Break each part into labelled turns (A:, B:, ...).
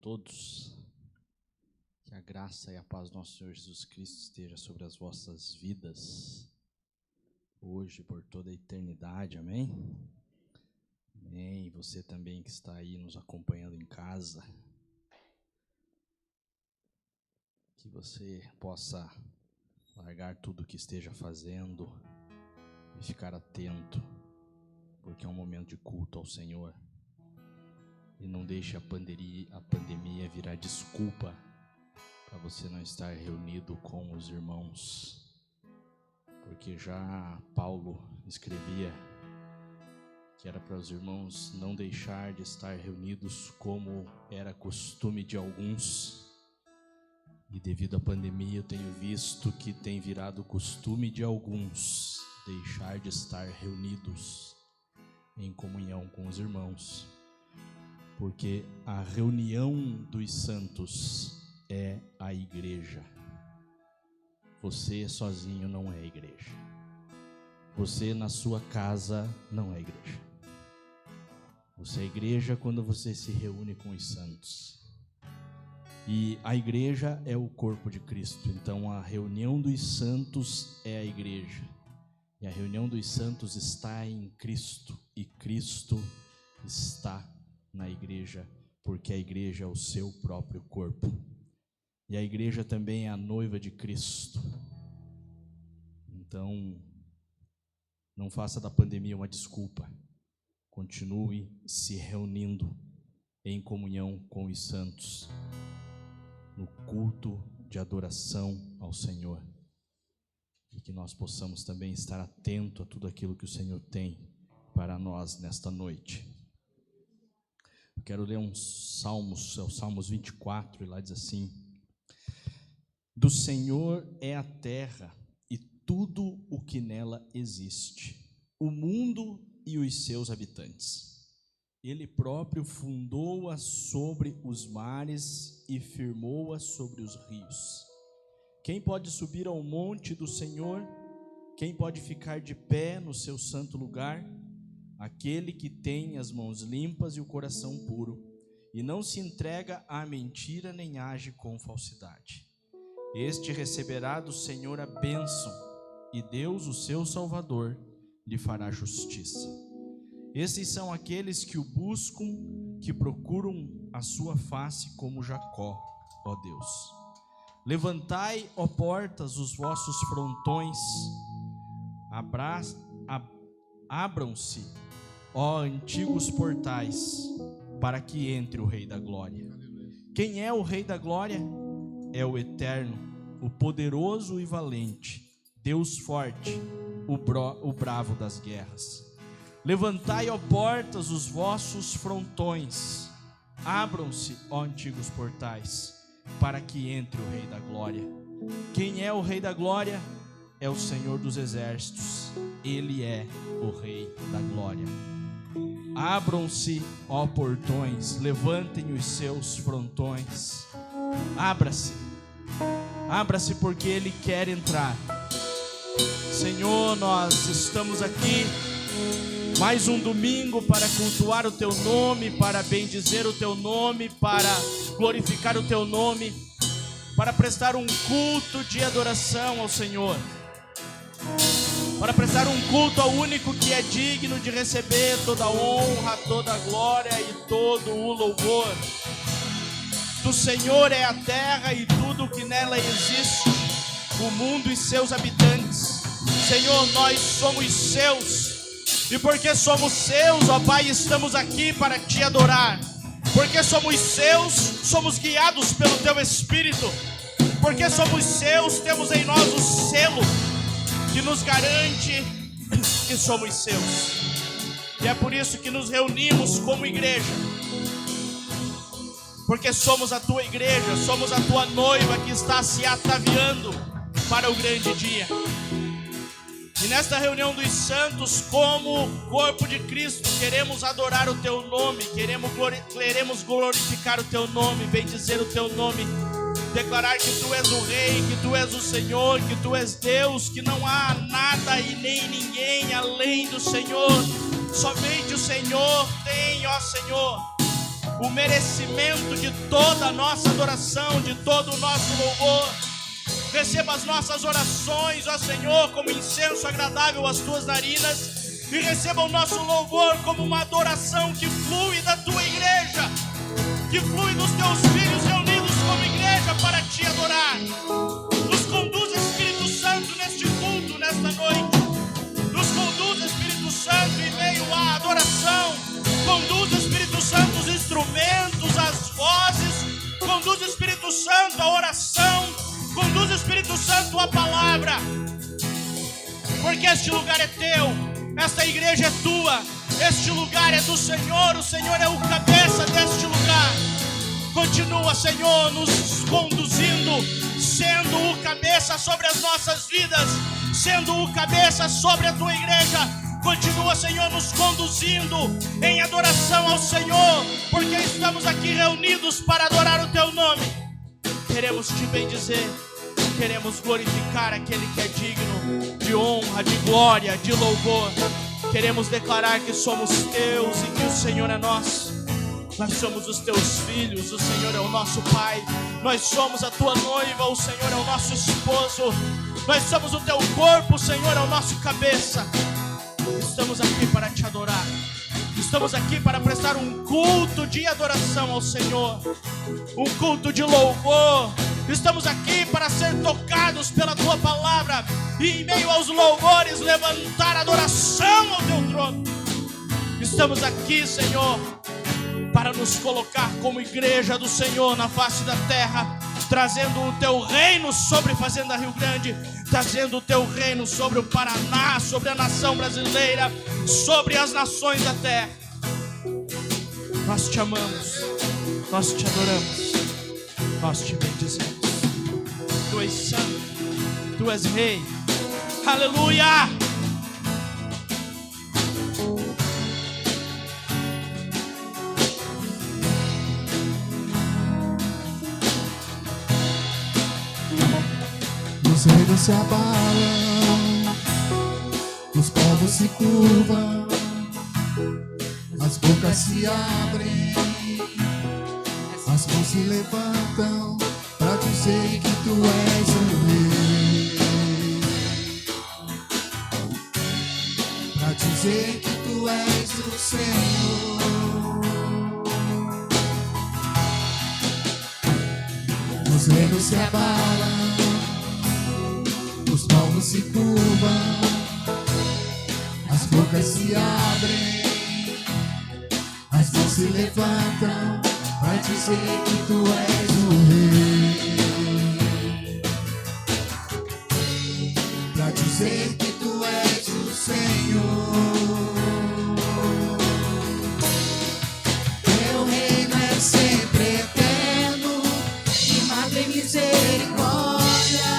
A: todos. Que a graça e a paz do nosso Senhor Jesus Cristo esteja sobre as vossas vidas, hoje e por toda a eternidade, amém? Amém. Você também que está aí nos acompanhando em casa, que você possa largar tudo o que esteja fazendo e ficar atento, porque é um momento de culto ao Senhor. E não deixe a pandemia virar desculpa para você não estar reunido com os irmãos. Porque já Paulo escrevia que era para os irmãos não deixar de estar reunidos como era costume de alguns. E devido à pandemia eu tenho visto que tem virado costume de alguns deixar de estar reunidos em comunhão com os irmãos. Porque a reunião dos santos é a igreja. Você sozinho não é igreja. Você na sua casa não é igreja. Você é igreja quando você se reúne com os santos. E a igreja é o corpo de Cristo. Então a reunião dos santos é a igreja. E a reunião dos santos está em Cristo. E Cristo está na igreja, porque a igreja é o seu próprio corpo. E a igreja também é a noiva de Cristo. Então, não faça da pandemia uma desculpa. Continue se reunindo em comunhão com os santos, no culto de adoração ao Senhor. E que nós possamos também estar atento a tudo aquilo que o Senhor tem para nós nesta noite. Eu quero ler uns salmos, é o Salmos 24, e lá diz assim: do Senhor é a terra e tudo o que nela existe, o mundo e os seus habitantes. Ele próprio fundou-a sobre os mares e firmou-a sobre os rios. Quem pode subir ao monte do Senhor? Quem pode ficar de pé no seu santo lugar? Aquele que tem as mãos limpas e o coração puro, e não se entrega à mentira nem age com falsidade. Este receberá do Senhor a bênção, e Deus, o seu Salvador, lhe fará justiça. Esses são aqueles que o buscam, que procuram a sua face como Jacó, ó Deus. Levantai, ó portas, os vossos frontões, abram-se, ó antigos portais, para que entre o Rei da Glória. Quem é o Rei da Glória? É o Eterno, o poderoso e valente, Deus forte, o bravo das guerras. Levantai, ó portas, os vossos frontões, abram-se, ó antigos portais, para que entre o Rei da Glória. Quem é o Rei da Glória? É o Senhor dos Exércitos, Ele é o Rei da Glória. Abram-se, ó portões, levantem os seus frontões. Abra-se porque Ele quer entrar. Senhor, nós estamos aqui mais um domingo para cultuar o Teu nome, para bendizer o Teu nome, para glorificar o Teu nome, para prestar um culto de adoração ao Senhor, para prestar um culto ao único que é digno de receber toda a honra, toda a glória e todo o louvor. Do Senhor é a terra e tudo o que nela existe, o mundo e seus habitantes. Senhor, nós somos seus, e porque somos seus, ó Pai, estamos aqui para te adorar. Porque somos seus, somos guiados pelo Teu Espírito. Porque somos seus, temos em nós o selo que nos garante que somos seus. E é por isso que nos reunimos como igreja, porque somos a Tua igreja, somos a Tua noiva que está se ataviando para o grande dia. E nesta reunião dos santos, como corpo de Cristo, queremos adorar o Teu nome, queremos glorificar o Teu nome, bendizer o Teu nome, declarar que Tu és o Rei, que Tu és o Senhor, que Tu és Deus, que não há nada e nem ninguém além do Senhor. Somente o Senhor tem, ó Senhor, o merecimento de toda a nossa adoração, de todo o nosso louvor. Receba as nossas orações, ó Senhor, como incenso agradável às tuas narinas, e receba o nosso louvor como uma adoração que flui da tua igreja, que flui dos teus filhos reunidos como igreja para te adorar. Nos conduz, Espírito Santo, neste culto, nesta noite. Nos conduz, Espírito Santo, em meio à adoração. Conduz, Espírito Santo, os instrumentos, as vozes. Conduz, Espírito Santo, a oração. Conduz, Espírito Santo, a palavra. Porque este lugar é teu, esta igreja é tua, este lugar é do Senhor, o Senhor é o cabeça deste lugar. Continua, Senhor, nos conduzindo, sendo o cabeça sobre as nossas vidas, sendo o cabeça sobre a tua igreja. Continua, Senhor, nos conduzindo em adoração ao Senhor, porque estamos aqui reunidos para adorar o teu nome. Queremos te bendizer, queremos glorificar aquele que é digno de honra, de glória, de louvor. Queremos declarar que somos teus e que o Senhor é nosso. Nós somos os teus filhos, o Senhor é o nosso Pai. Nós somos a tua noiva, o Senhor é o nosso esposo. Nós somos o teu corpo, o Senhor é o nosso cabeça. Estamos aqui para te adorar. Estamos aqui para prestar um culto de adoração ao Senhor, um culto de louvor. Estamos aqui para ser tocados pela tua palavra e, em meio aos louvores, levantar adoração ao teu trono. Estamos aqui, Senhor, para nos colocar como igreja do Senhor na face da terra, trazendo o teu reino sobre Fazenda Rio Grande, trazendo o teu reino sobre o Paraná, sobre a nação brasileira, sobre as nações da terra. Nós te amamos, nós te adoramos, nós te bendizemos. Tu és santo, tu és rei. Aleluia!
B: Os reinos se abalam, os povos se curvam, as bocas se abrem, as mãos se levantam para dizer que tu és o rei, para dizer que tu és o Senhor. Os reinos se abalam, os povos se curvam, as bocas se abrem, as mãos se levantam para dizer que tu és o rei, para dizer que tu és o Senhor. Teu reino é sempre eterno, de madre misericórdia,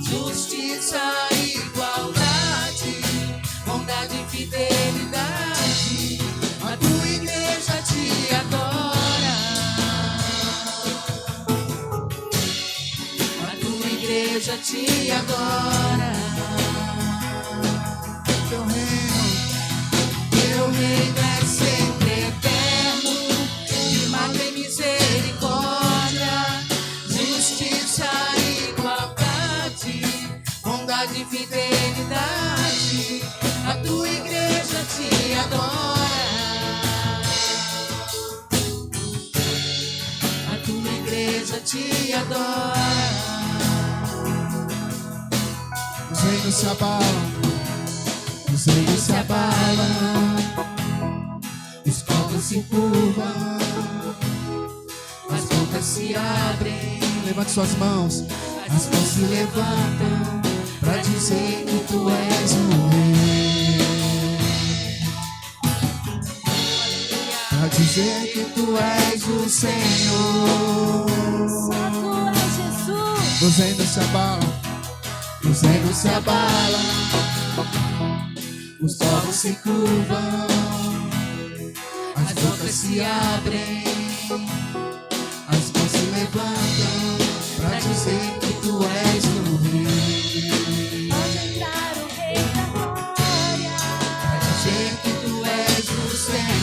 B: justiça, igualdade, bondade e fidelidade. A tua igreja te adora, a tua igreja te adora. Teu reino é sempre eterno, de madre misericórdia, justiça, igualdade, bondade e fidelidade. A tua igreja te adora, a tua igreja te adora. Os reinos se abalam, os reinos se abalam, os povos se curvam, as bocas se abrem. Levante suas mãos, as mãos se levantam para dizer que tu és o rei, para dizer que tu és o Senhor.
C: Santo é Jesus.
B: Os reinos se abalam, os reinos se abalam, os povos se curvam, as bocas se abrem, as mãos se levantam para dizer que tu és o rei.
C: Pode entrar o Rei da Glória,
B: Para dizer que tu és o Senhor.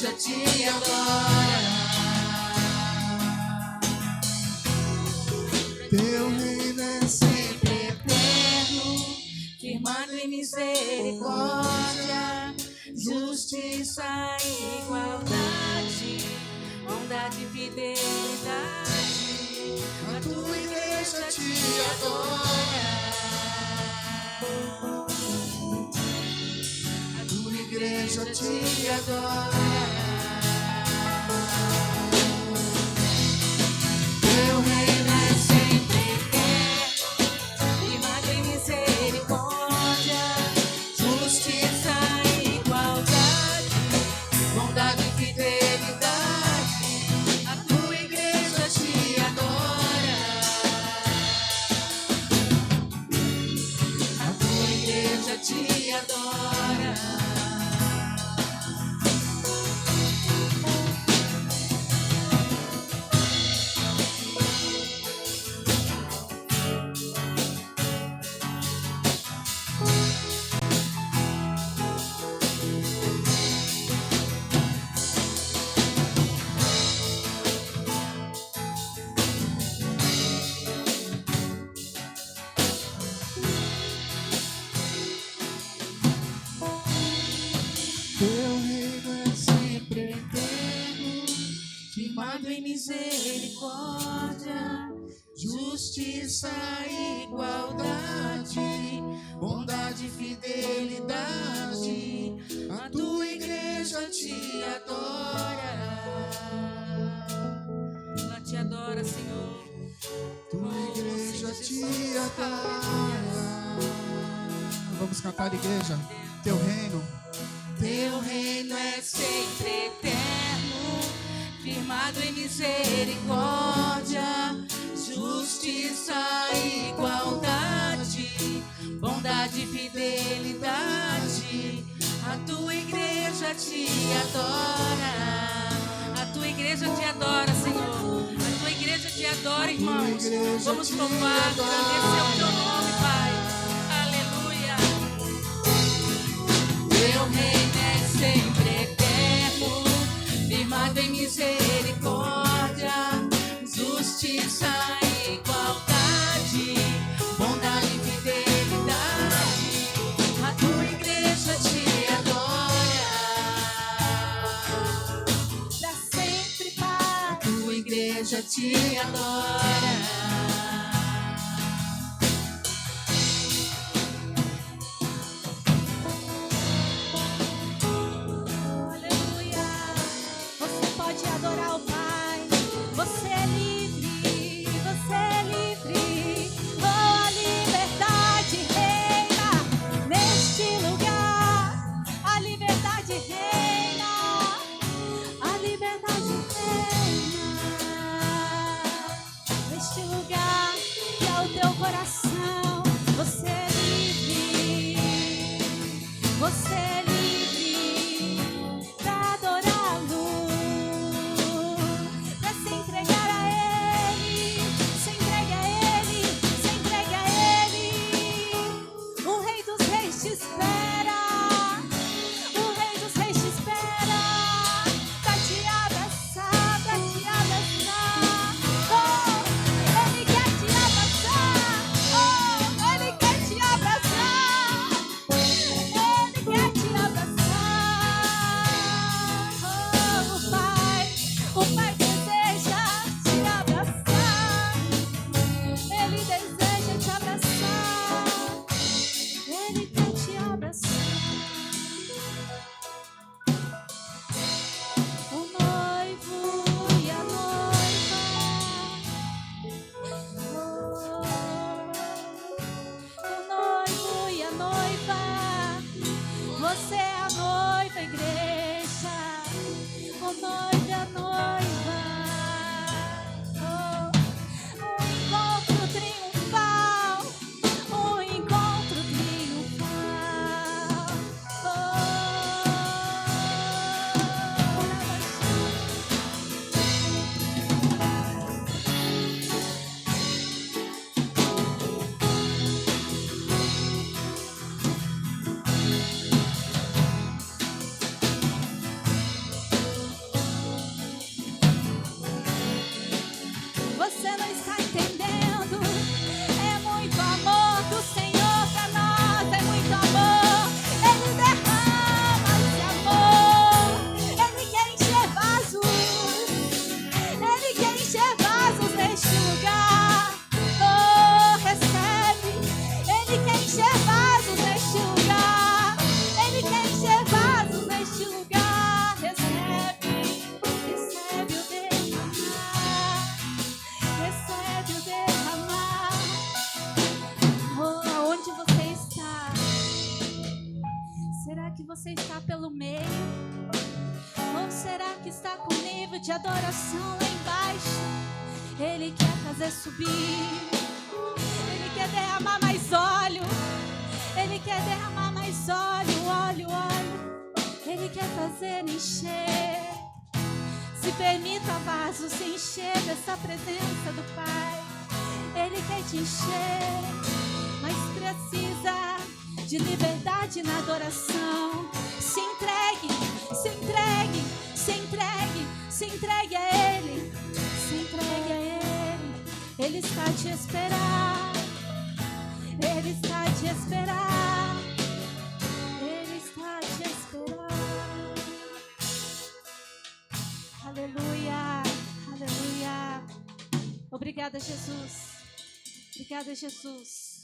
B: igreja te adora. Teu reino é sempre eterno, firmado em misericórdia, justiça e igualdade, bondade e fidelidade. A tua igreja te adora. A tua igreja te adora. Teu reino é sempre eterno, firmado em misericórdia, justiça e igualdade, bondade e fidelidade. A tua igreja te adora. A tua igreja te adora. Teu reino é sempre eterno, firmado em misericórdia, justiça e igualdade, bondade e fidelidade. A tua igreja te adora. Ela te adora, Senhor. Tua igreja te adora. Vamos cantar, igreja. Teu reino. Teu reino é sempre eterno, firmado em misericórdia, justiça e igualdade, bondade e fidelidade. A tua igreja te adora. A tua igreja te adora, Senhor. A tua igreja te adora, irmãos. Vamos louvar, agradecer o teu nome, Pai. Aleluia. Teu reino é sempre eterno, firmado em misericórdia, justiça e igualdade, bondade e fidelidade. A tua igreja te adora.
C: Pra sempre, Pai.
B: A tua igreja te adora.
C: Aleluia. Você pode adorar o Pai. Você é livre, você é livre. Oh, a liberdade reina neste lugar. A liberdade reina. A liberdade reina neste lugar. Que é o teu coração. Você é livre. Você é livre pra adorá-lo, pra se entregar a Ele. Se entregue a Ele, se entregue a Ele. O Rei dos Reis te espera. O Rei dos Reis te espera pra te abraçar, pra te abraçar. Oh, Ele quer te abraçar. Oh, Ele quer te abraçar. Ele quer te será que você está pelo meio? Ou será que está com nível de adoração lá embaixo? Ele quer fazer subir, Ele quer derramar mais óleo, Ele quer derramar mais óleo, óleo, óleo. Ele quer fazer encher. Se permita, vaso, se encher dessa presença do Pai. Ele quer te encher, mas precisa de liberdade na adoração. Se entregue, se entregue, se entregue, se entregue a Ele, se entregue a Ele. Ele está a te esperar, Ele está a te esperar, Ele está a te esperar. Aleluia, aleluia. Obrigada, Jesus. Obrigada, Jesus.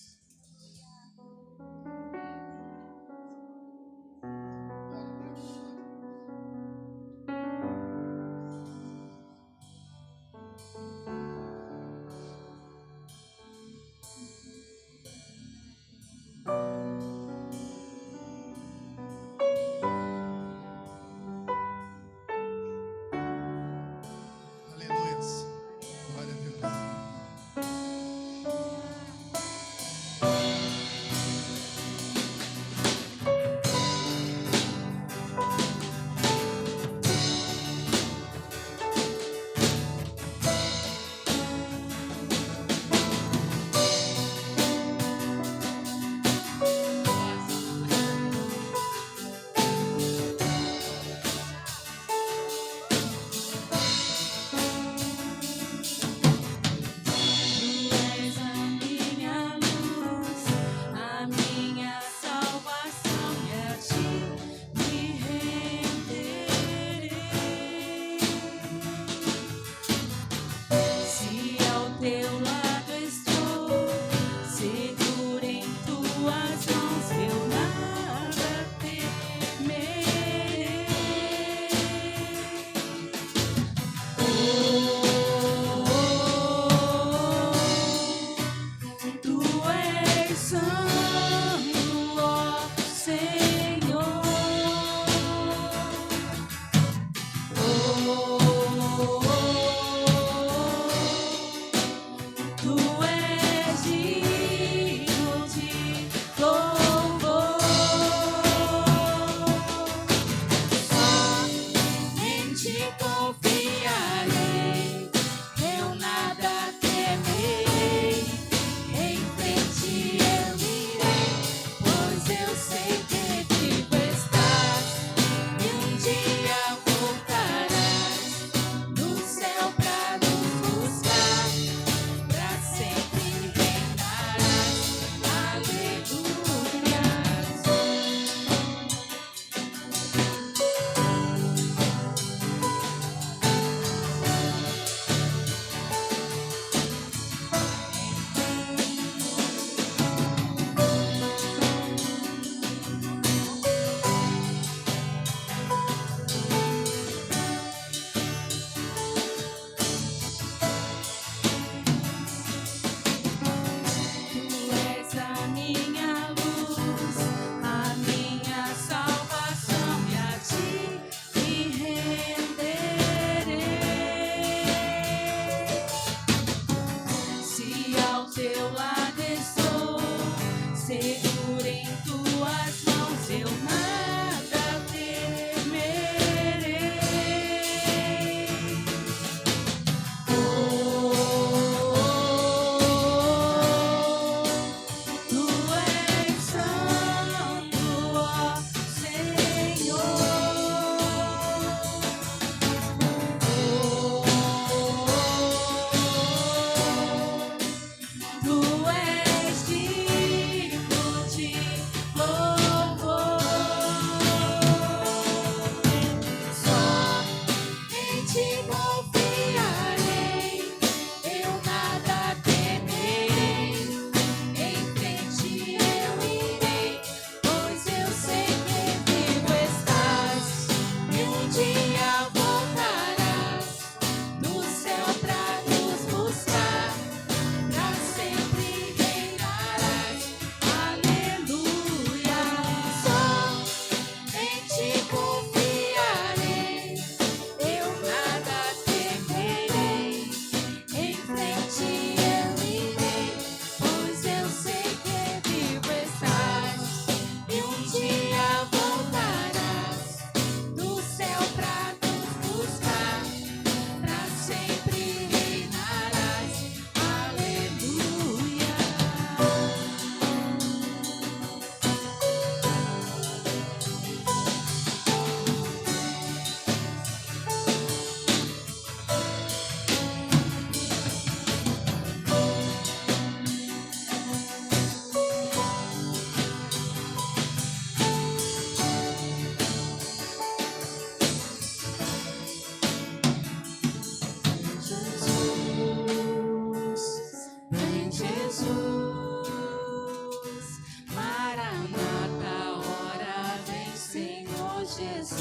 C: Jesus.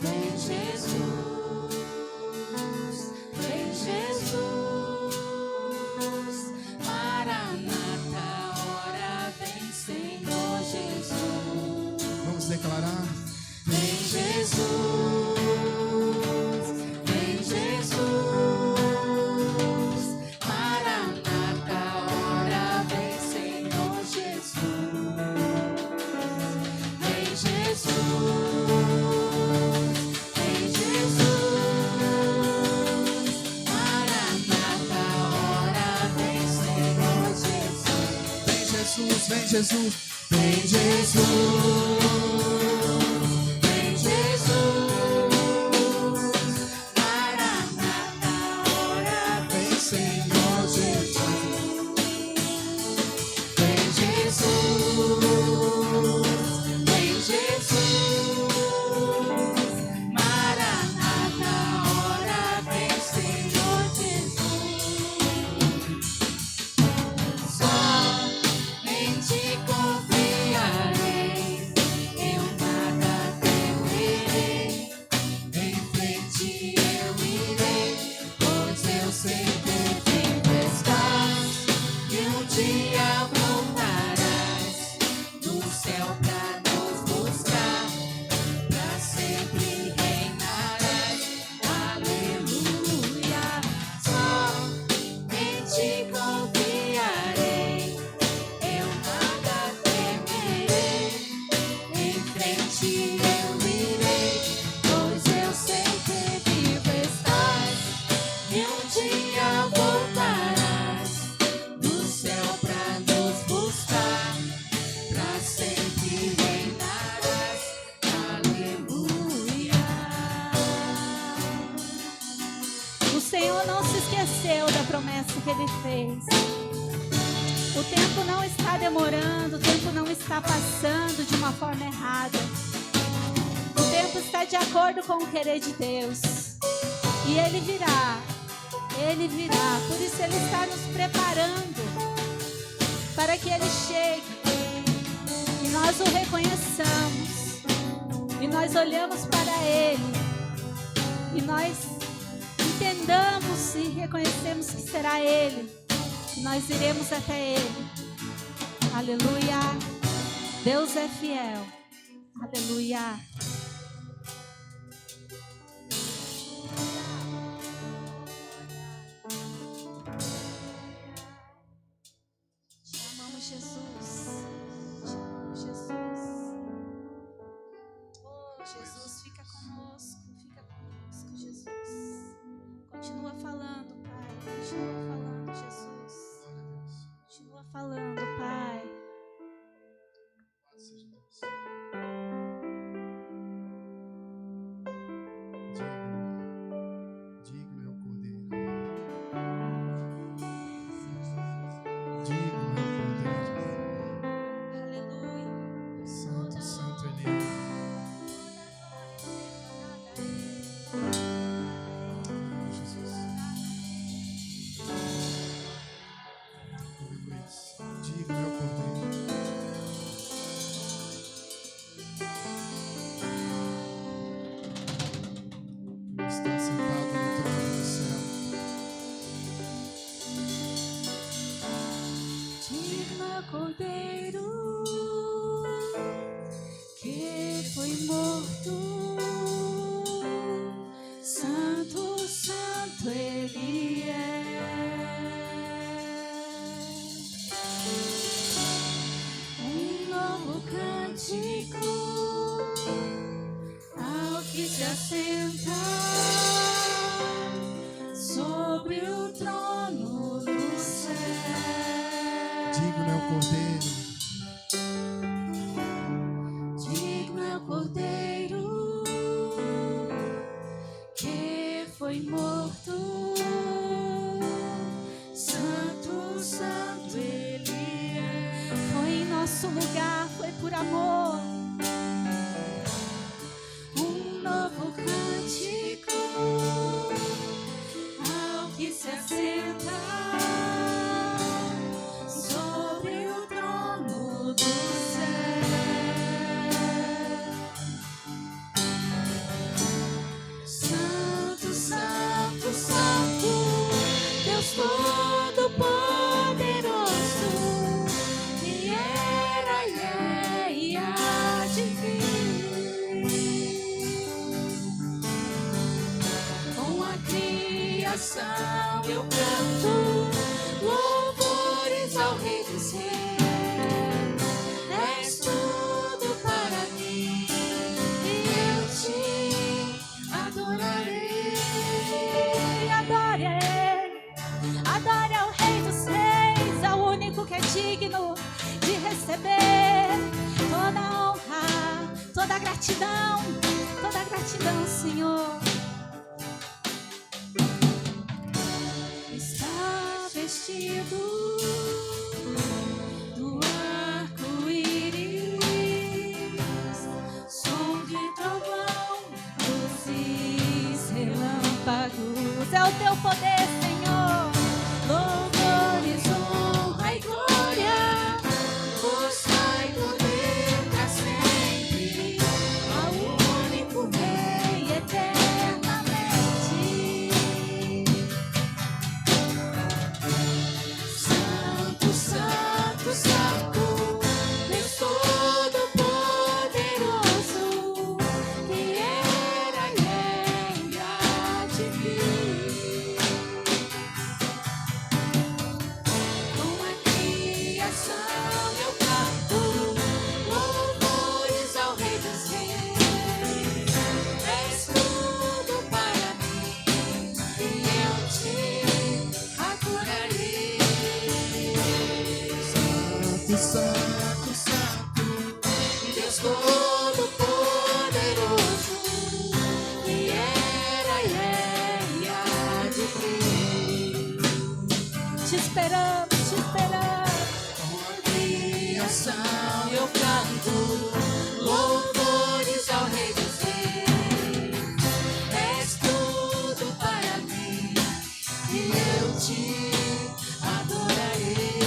C: Vem Jesus, vem Jesus. Maranata, ora vem, Senhor Jesus.
B: Vamos declarar.
C: Vem Jesus, vem Jesus. Maranata, ora vem, Senhor Jesus. Vem Jesus, vem Jesus. Maranata, ora vem, Senhor Jesus.
B: Vem Jesus, vem Jesus.
C: Vem Jesus. Que Ele fez. O tempo não está demorando, o tempo não está passando de uma forma errada. O tempo está de acordo com o querer de Deus. E Ele virá. Ele virá. Por isso Ele está nos preparando para que Ele chegue e nós o reconheçamos. E nós olhamos para Ele e nós entendamos e reconhecemos que será Ele. Nós iremos até Ele. Aleluia. Deus é fiel. Aleluia. Te amamos, Jesus. Te amamos, Jesus. Oh, Jesus, fica conosco. Fica conosco, Jesus. Continua falando, Pai. Continua falando, Jesus. Continua falando, Pai.
B: Digno é o Cordeiro. Digno é o Cordeiro.
C: Aleluia.
B: Santo, santo Ele é. Jesus. Digno é o Cordeiro. Ele está sentado no trono do céu.
C: Digno é o Cordeiro que foi morto. Santo, santo Ele é. Um novo cântico ao que se assenta sobre o trono do céu.
B: Digno é o Cordeiro.
C: Digno é o Cordeiro que foi morto. Santo, santo Ele é. Foi em nosso lugar, foi por amor. Um novo cântico gratidão, Senhor. Está vestido do arco-íris, som de trovão, luzes, relâmpagos. É o teu poder, Senhor. Louvores, honra e glória, força e poder pra sempre, ao único Rei eternamente. Santo, Santo, Santo, Deus Todo-Poderoso, que era e há de vir. Com a criação eu canto louvores ao Rei dos Reis. És tudo para mim e eu te adorarei.
B: Santo, Santo, Santo,
C: Deus Todo-Poderoso, que era e há de vir. Te esperamos, te esperamos.
B: com a criação
C: Eu canto louvores ao Rei dos Reis. És tudo para mim e eu te adorarei.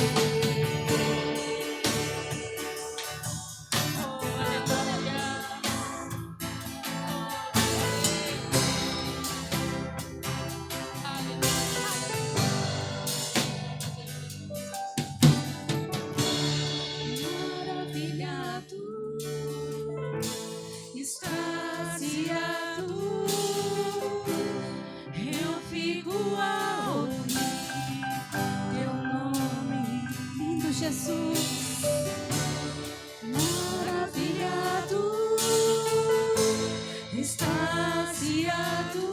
C: Oh, aleluia. Maravilhado, extasiado, eu fico a ouvir teu nome, lindo Jesus. Maravilhado, extasiado,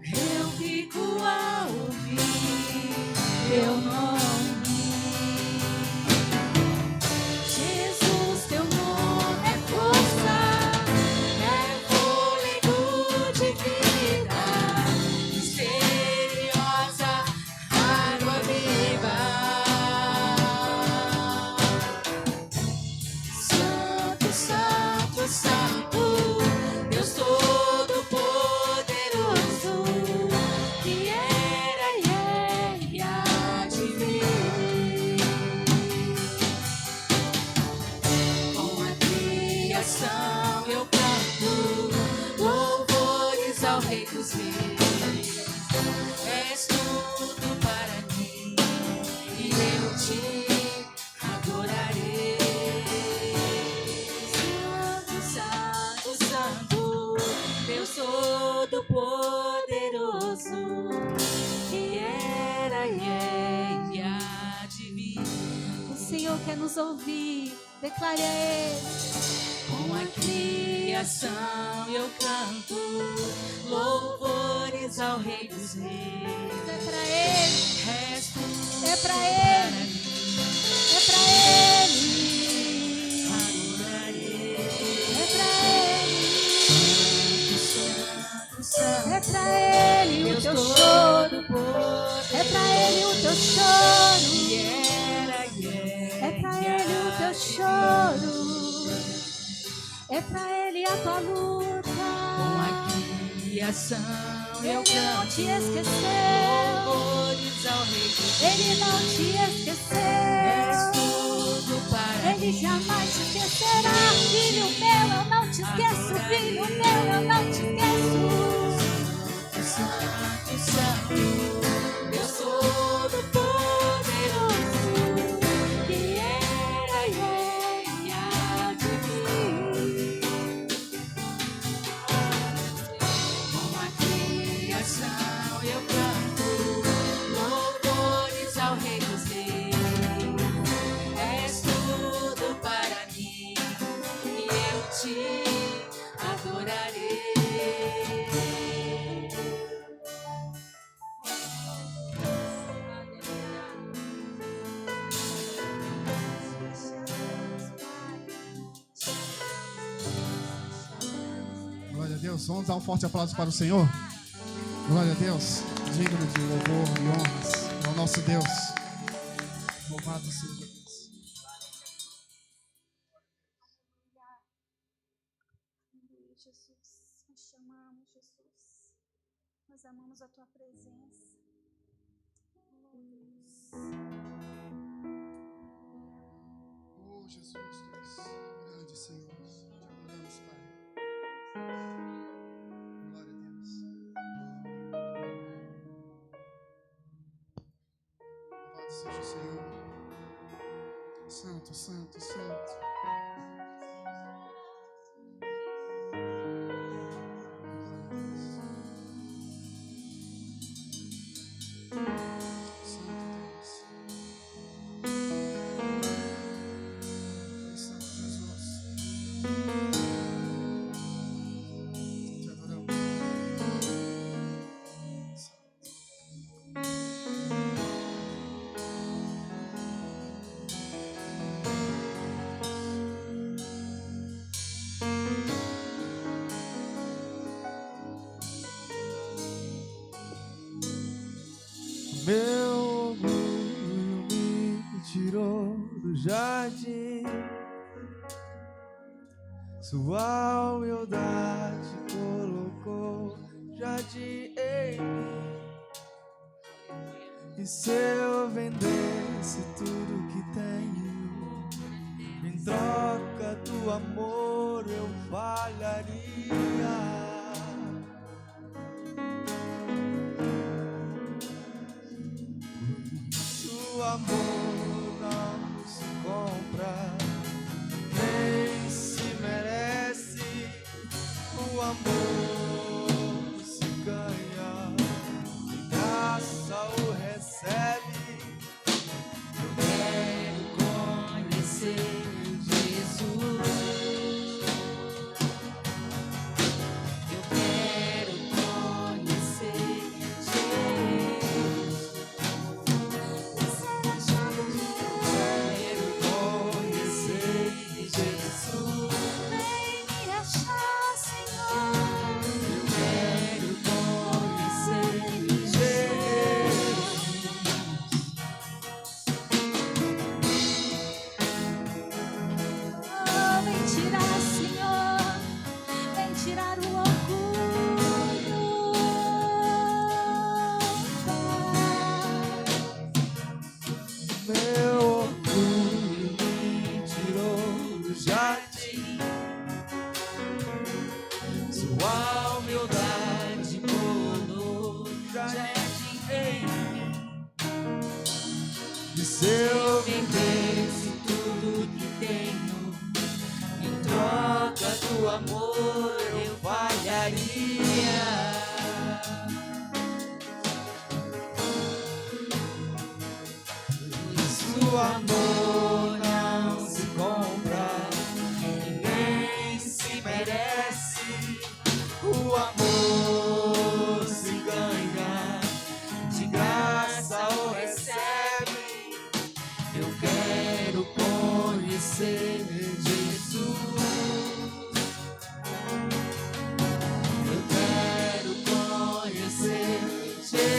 C: eu fico a ouvir teu nome. Jesus, teu nome é força, é fôlego de vida, misteriosa água viva. Santo, Santo, Santo, Deus Todo-Poderoso, que era e há de vir. Com a criação eu canto louvores ao Rei dos Reis. És tudo para mim e eu te adorarei. Santo, Santo, Santo, Deus Todo-Poderoso, que era e há de vir. O Senhor quer nos ouvir, declare a Ele. Com a criação eu canto louvores ao Rei dos Reis. É pra Ele, é pra Ele, é pra Ele. Adorarei. É pra Ele,
B: Santo, Santo,
C: é pra Ele o teu choro, é pra Ele o teu choro, é pra Ele o teu choro, é pra Ele a tua luta.
B: com a criação eu
C: Ele não
B: canto
C: te esqueceu,
B: louvores ao Rei dos
C: Ele não te
B: Reis. És
C: esqueceu,
B: tudo para
C: Ele
B: mim.
C: jamais te esquecerá. Filho meu, eu não te esqueço, filho meu, eu não te esqueço.
B: Santo, Santo,
C: Deus Todo-Poderoso, que era e há de vir.
B: com a criação eu canto louvores ao Rei dos Reis. És tudo para mim e eu te adorarei. Deus. Vamos dar um forte aplauso para o Senhor. Glória a Deus. Digno de louvor e honras ao nosso Deus. Louvado seja Deus.
C: Jesus, nós te amamos, Jesus. Nós amamos a tua presença.
B: Oh, Jesus, tu és grande, Senhor. Te adoramos, Pai. Glória a Deus. Louvado seja o Senhor. Santo, santo, santo.
D: Meu orgulho me tirou do jardim, sua humildade colocou jardim em mim. E se eu vendesse tudo que tenho, em troca do amor eu falharia. O amor não se compra, nem se merece. O amor se ganha, de graça o recebe. Eu quero conhecer Jesus. Eu quero conhecer Jesus. Se eu vendesse tudo que tenho, em troca do amor eu falharia. O amor não se compra, nem se merece. O amor se ganha, de graça o recebe. Eu quero conhecer Jesus. Eu quero conhecer Jesus.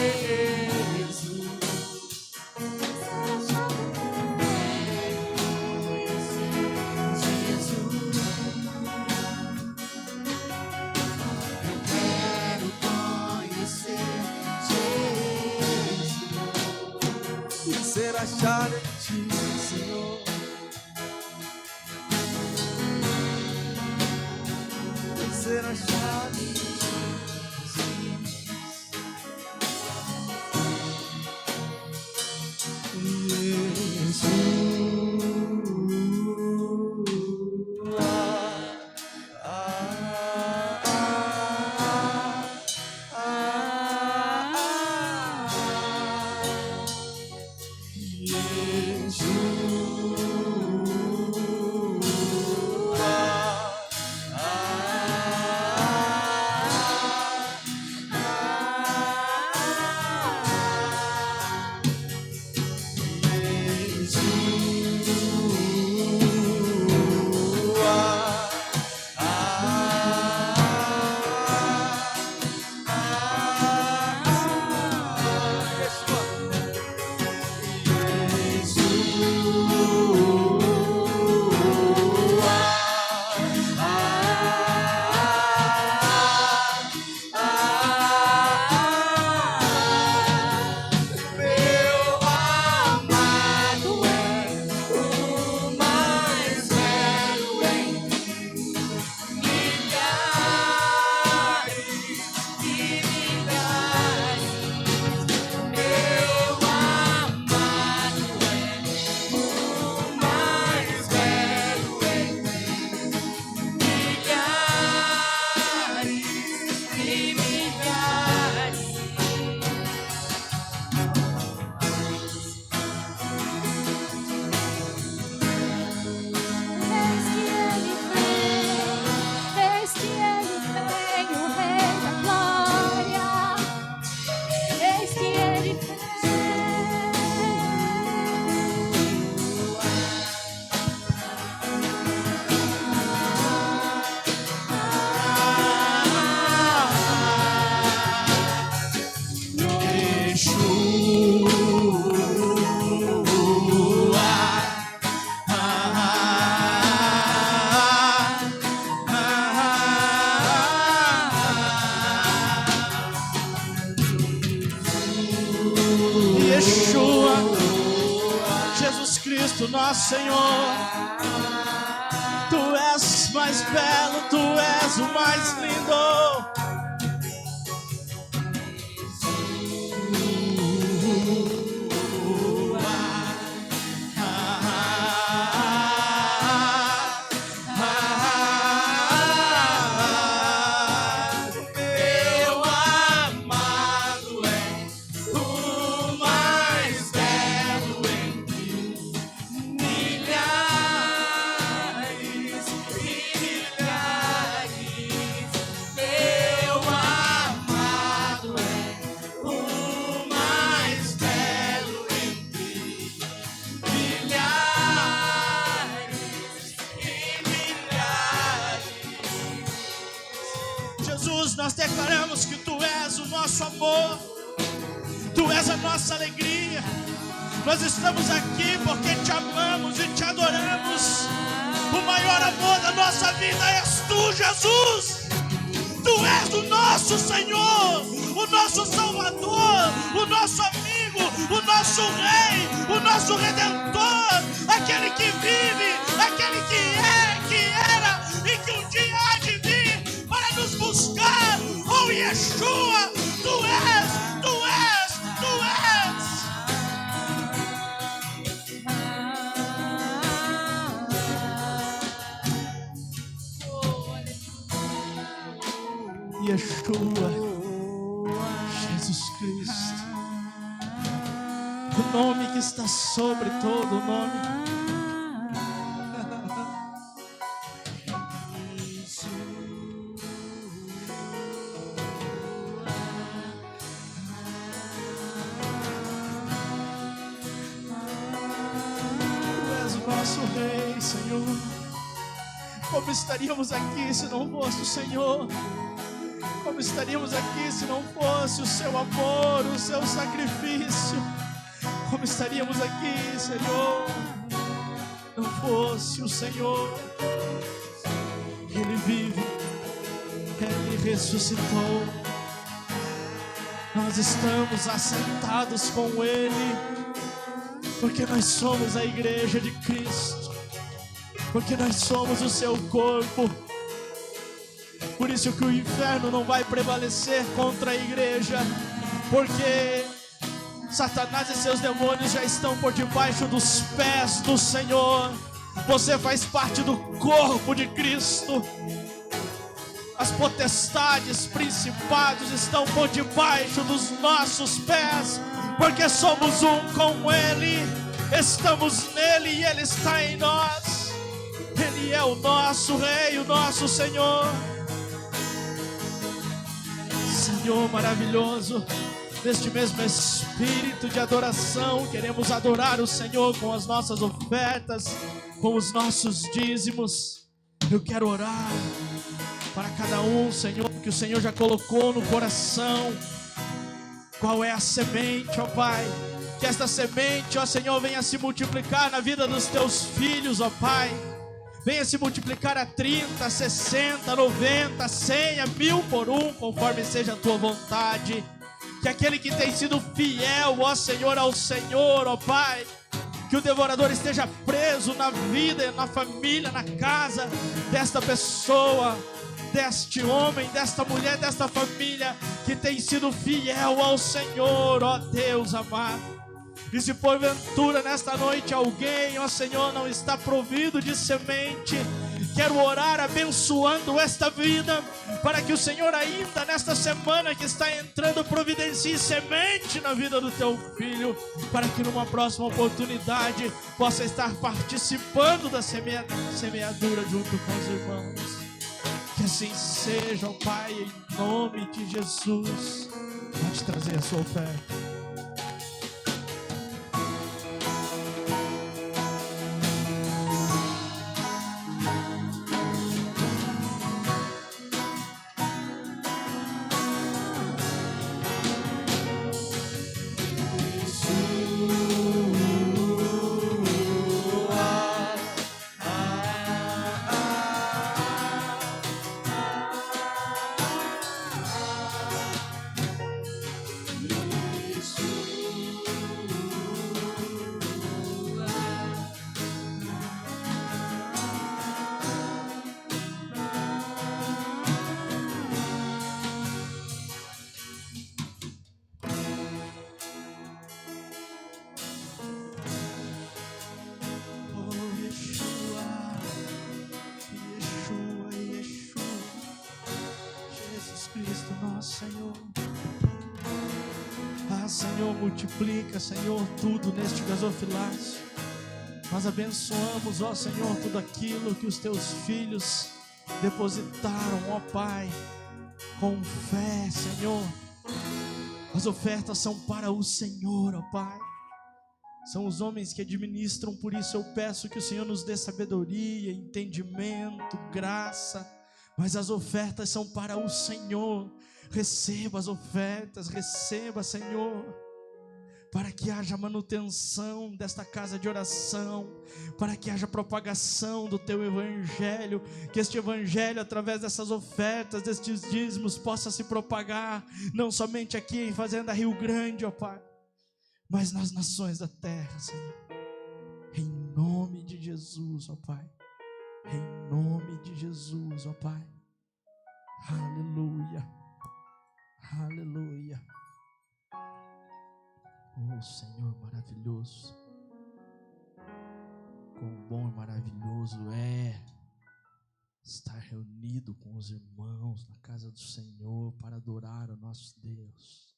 D: Ser achado em ti, Senhor. Ser achado em ti,
A: o nosso Senhor. Tu és mais belo, tu és o mais lindo. Nós declaramos que Tu és o nosso amor, Tu és a nossa alegria. Nós estamos aqui porque Te amamos e Te adoramos. O maior amor da nossa vida és Tu, Jesus. Tu és o nosso Senhor, o nosso Salvador, o nosso amigo, o nosso Rei, o nosso Redentor, aquele que vive, aquele que é, que era e que um dia há de vir para nos buscar. Oh, Yeshua, Tu és, Tu és, Tu és. Yeshua, Jesus Cristo, o nome que está sobre todo nome. Nosso Rei, Senhor. Como estaríamos aqui se não fosse o Senhor? Como estaríamos aqui se não fosse o Seu amor, o Seu sacrifício? Como estaríamos aqui, Senhor, não fosse o Senhor? Ele vive, Ele ressuscitou. Nós estamos assentados com Ele, porque nós somos a igreja de Cristo, porque nós somos o seu corpo. Por isso que o inferno não vai prevalecer contra a igreja, porque Satanás e seus demônios já estão por debaixo dos pés do Senhor. Você faz parte do corpo de Cristo. As potestades, principados estão por debaixo dos nossos pés, porque somos um com Ele, estamos nele e Ele está em nós. Ele é o nosso Rei, o nosso Senhor. Senhor maravilhoso, neste mesmo espírito de adoração, queremos adorar o Senhor com as nossas ofertas, com os nossos dízimos. Eu quero orar para cada um, Senhor, que o Senhor já colocou no coração. Qual é a semente, ó Pai? Que esta semente, ó Senhor, venha se multiplicar na vida dos teus filhos, ó Pai. Venha se multiplicar a 30, 60, 90, 100, a 1000 por um, conforme seja a tua vontade. Que aquele que tem sido fiel, ó Senhor, ao Senhor, ó Pai, que o devorador esteja preso na vida, na família, na casa desta pessoa, deste homem, desta mulher, desta família que tem sido fiel ao Senhor, ó Deus amado. E se porventura nesta noite alguém, ó Senhor, não está provido de semente, quero orar abençoando esta vida, para que o Senhor ainda nesta semana que está entrando providencie semente na vida do teu filho, para que numa próxima oportunidade possa estar participando da semeadura junto com os irmãos. Que assim seja, ó Pai, em nome de Jesus. Pode trazer a sua oferta. Senhor. Ah, Senhor, multiplica, Senhor, tudo neste gasofilácio. Nós abençoamos, ó Senhor, tudo aquilo que os teus filhos depositaram, ó Pai, com fé, Senhor. As ofertas são para o Senhor, ó Pai. São os homens que administram, por isso eu peço que o Senhor nos dê sabedoria, entendimento, graça. Mas as ofertas são para o Senhor. Receba as ofertas, receba, Senhor, para que haja manutenção desta casa de oração, para que haja propagação do teu evangelho, que este evangelho, através dessas ofertas, destes dízimos, possa se propagar, não somente aqui em Fazenda Rio Grande, ó Pai, mas nas nações da terra, Senhor. Em nome de Jesus, ó Pai. Em nome de Jesus, ó Pai. Aleluia. Aleluia. Oh Senhor maravilhoso. Quão bom e maravilhoso é estar reunido com os irmãos na casa do Senhor para adorar o nosso Deus.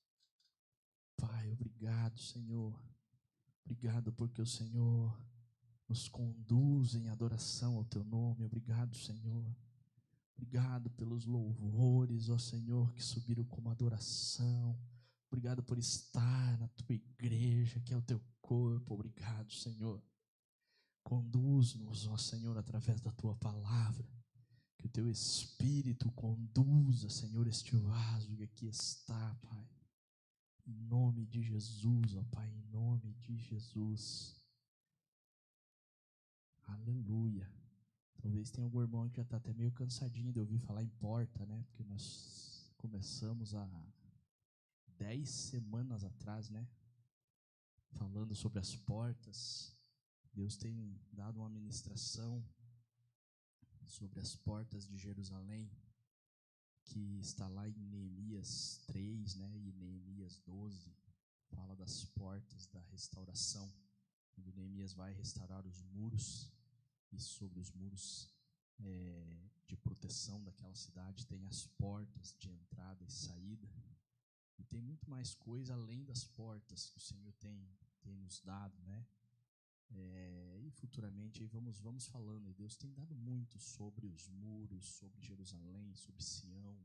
A: Pai, obrigado, Senhor. Obrigado porque o Senhor nos conduz em adoração ao teu nome. Obrigado, Senhor. Obrigado pelos louvores, ó Senhor, que subiram como adoração. Obrigado por estar na tua igreja, que é o teu corpo. Obrigado, Senhor. Conduz-nos, ó Senhor, através da tua palavra. Que o teu Espírito conduza, Senhor, este vaso que aqui está, Pai. Em nome de Jesus, ó Pai, em nome de Jesus. Aleluia. Talvez tenha algum irmão que já está até meio cansadinho de ouvir falar em porta, né? Porque nós começamos há 10 semanas atrás, né? Falando sobre as portas. Deus tem dado uma ministração sobre as portas de Jerusalém, que está lá em Neemias 3, né, e Neemias 12, fala das portas da restauração, quando Neemias vai restaurar os muros, e sobre os muros de proteção daquela cidade tem as portas de entrada e saída, e tem muito mais coisa além das portas que o Senhor tem nos dado, né? E futuramente aí vamos falando, e Deus tem dado muito sobre os muros, sobre Jerusalém, sobre Sião,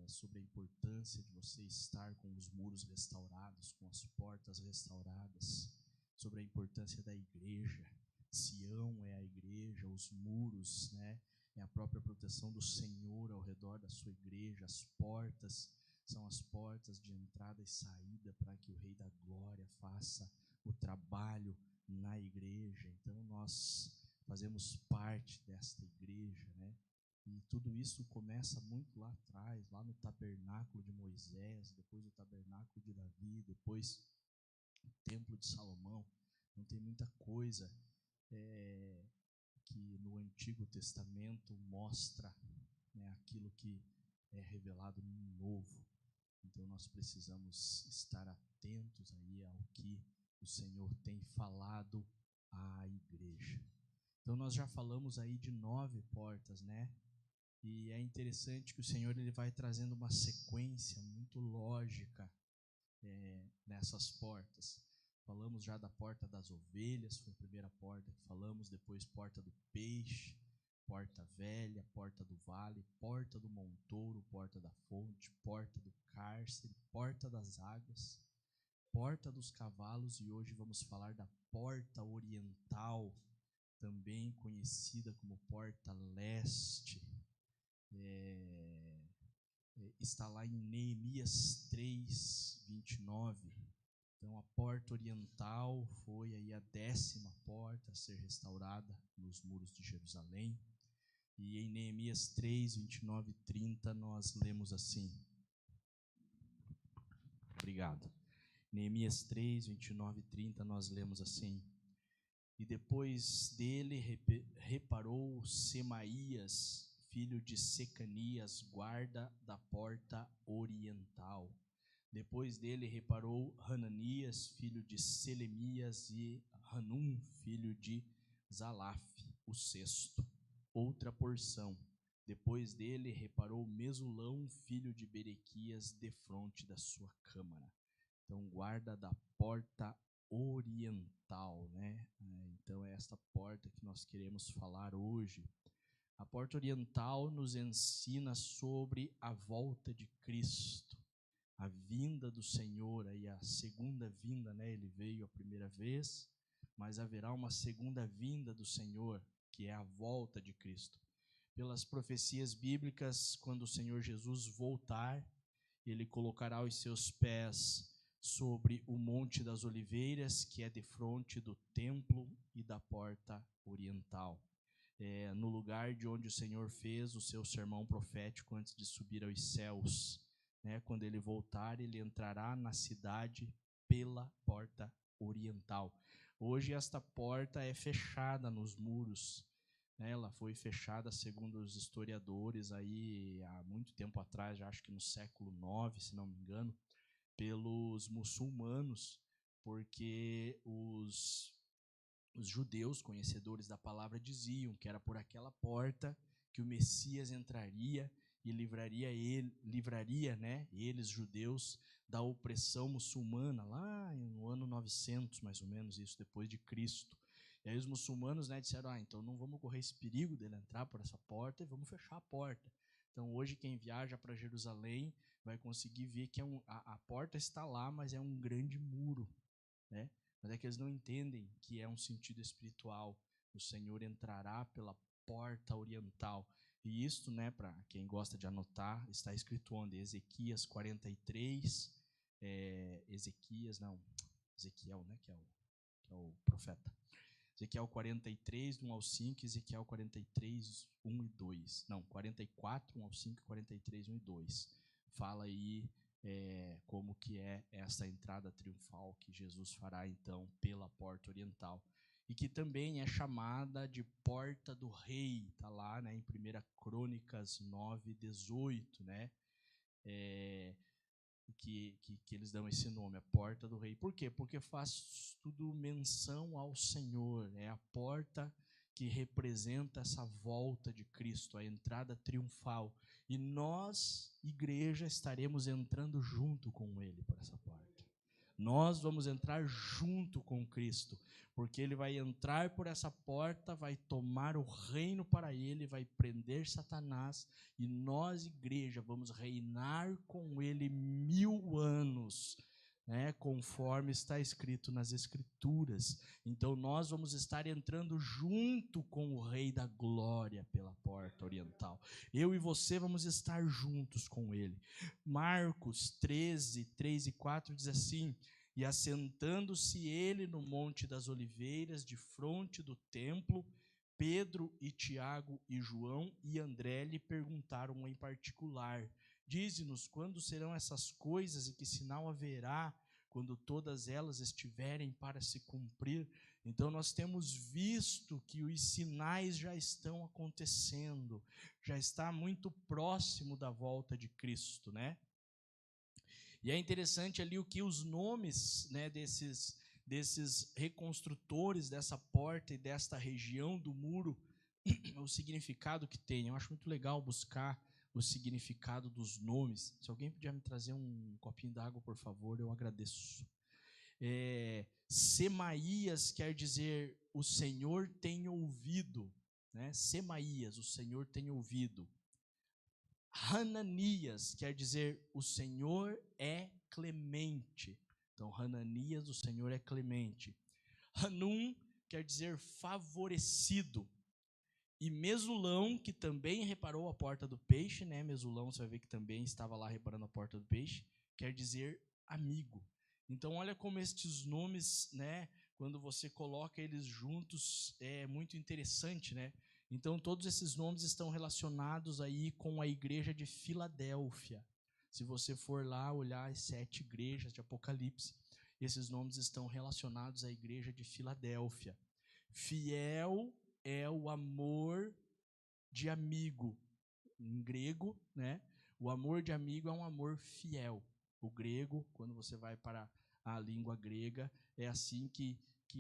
A: sobre a importância de você estar com os muros restaurados, com as portas restauradas, sobre a importância da igreja. Sião é a igreja, os muros, né, é a própria proteção do Senhor ao redor da sua igreja. As portas são as portas de entrada e saída para que o Rei da Glória faça o trabalho na igreja. Então nós fazemos parte desta igreja, né? E tudo isso começa muito lá atrás, lá no tabernáculo de Moisés, depois o tabernáculo de Davi, depois o templo de Salomão. Então tem muita coisa que no Antigo Testamento mostra, né, aquilo que é revelado no Novo. Então nós precisamos estar atentos aí ao que o Senhor tem falado à igreja. Então nós já falamos aí de 9 portas, né? E é interessante que o Senhor ele vai trazendo uma sequência muito lógica nessas portas. Falamos já da porta das ovelhas, foi a primeira porta que falamos, depois porta do peixe, porta velha, porta do vale, porta do montouro, porta da fonte, porta do cárcere, porta das águas, porta dos cavalos, e hoje vamos falar da porta oriental, também conhecida como porta leste. Está lá em Neemias 3, 29. Então a porta oriental foi aí a 10ª porta a ser restaurada nos muros de Jerusalém. E em Neemias 3, 29 e 30 nós lemos assim. Obrigado. Neemias 3, 29 e 30 nós lemos assim. E depois dele reparou Semaías, filho de Secanias, guarda da porta oriental. Depois dele reparou Hananias, filho de Selemias, e Hanum, filho de Zalaf, o 6º. Outra porção. Depois dele, reparou Mesulão, filho de Berequias, defronte da sua câmara. Então, guarda da porta oriental, né? Então, é esta porta que nós queremos falar hoje. A porta oriental nos ensina sobre a volta de Cristo, a vinda do Senhor, aí a segunda vinda, né? Ele veio a primeira vez, mas haverá uma segunda vinda do Senhor, que é a volta de Cristo. Pelas profecias bíblicas, quando o Senhor Jesus voltar, ele colocará os seus pés sobre o Monte das Oliveiras, que é defronte do templo e da porta oriental. No lugar de onde o Senhor fez o seu sermão profético antes de subir aos céus. Quando ele voltar, ele entrará na cidade pela porta oriental. Hoje esta porta é fechada nos muros. Ela foi fechada, segundo os historiadores, aí, há muito tempo atrás, já acho que no século IX, se não me engano, pelos muçulmanos, porque os judeus, conhecedores da palavra, diziam que era por aquela porta que o Messias entraria e livraria eles, judeus, da opressão muçulmana, lá no ano 900, mais ou menos, isso, depois de Cristo. E aí os muçulmanos, disseram, então não vamos correr esse perigo dele entrar por essa porta e vamos fechar a porta. Então hoje quem viaja para Jerusalém vai conseguir ver que a porta está lá, mas é um grande muro, né? Mas é que eles não entendem que é um sentido espiritual. O Senhor entrará pela porta oriental. E isto, para quem gosta de anotar, está escrito onde? Ezequiel, né, que é o profeta. Ezequiel 43, 1 ao 5, Ezequiel 43, 1 e 2. Não, 44, 1 ao 5, 43, 1 e 2. Fala aí como que é essa entrada triunfal que Jesus fará, então, pela porta oriental. E que também é chamada de Porta do Rei, está lá, em 1 Crônicas 9, 18, que eles dão esse nome, a Porta do Rei. Por quê? Porque faz tudo menção ao Senhor, é a porta que representa essa volta de Cristo, a entrada triunfal. E nós, igreja, estaremos entrando junto com Ele por essa porta. Nós vamos entrar junto com Cristo, porque Ele vai entrar por essa porta, vai tomar o reino para Ele, vai prender Satanás, e nós, igreja, vamos reinar com Ele 1000 anos, conforme está escrito nas Escrituras. Então nós vamos estar entrando junto com o Rei da Glória pela porta oriental. Eu e você vamos estar juntos com Ele. Marcos 13, 3 e 4 diz assim: e assentando-se ele no Monte das Oliveiras, de fronte do templo, Pedro e Tiago e João e André lhe perguntaram em particular: dize-nos quando serão essas coisas e que sinal haverá quando todas elas estiverem para se cumprir? Então nós temos visto que os sinais já estão acontecendo, já está muito próximo da volta de Cristo, E é interessante ali o que os nomes, desses reconstrutores dessa porta e desta região do muro, o significado que tem. Eu acho muito legal buscar o significado dos nomes. Se alguém puder me trazer um copinho d'água, por favor, eu agradeço. Semaías quer dizer o Senhor tem ouvido, Semaías, o Senhor tem ouvido. Hananias quer dizer o Senhor é clemente. Então, Hananias, o Senhor é clemente. Hanum quer dizer favorecido. E Mesulão, que também reparou a porta do peixe, Mesulão, você vai ver que também estava lá reparando a porta do peixe, quer dizer amigo. Então, olha como estes nomes, quando você coloca eles juntos, é muito interessante, Então, todos esses nomes estão relacionados aí com a igreja de Filadélfia. Se você for lá olhar as 7 igrejas de Apocalipse, esses nomes estão relacionados à igreja de Filadélfia. Fiel é o amor de amigo. Em grego, o amor de amigo é um amor fiel. O grego, quando você vai para a língua grega, é assim que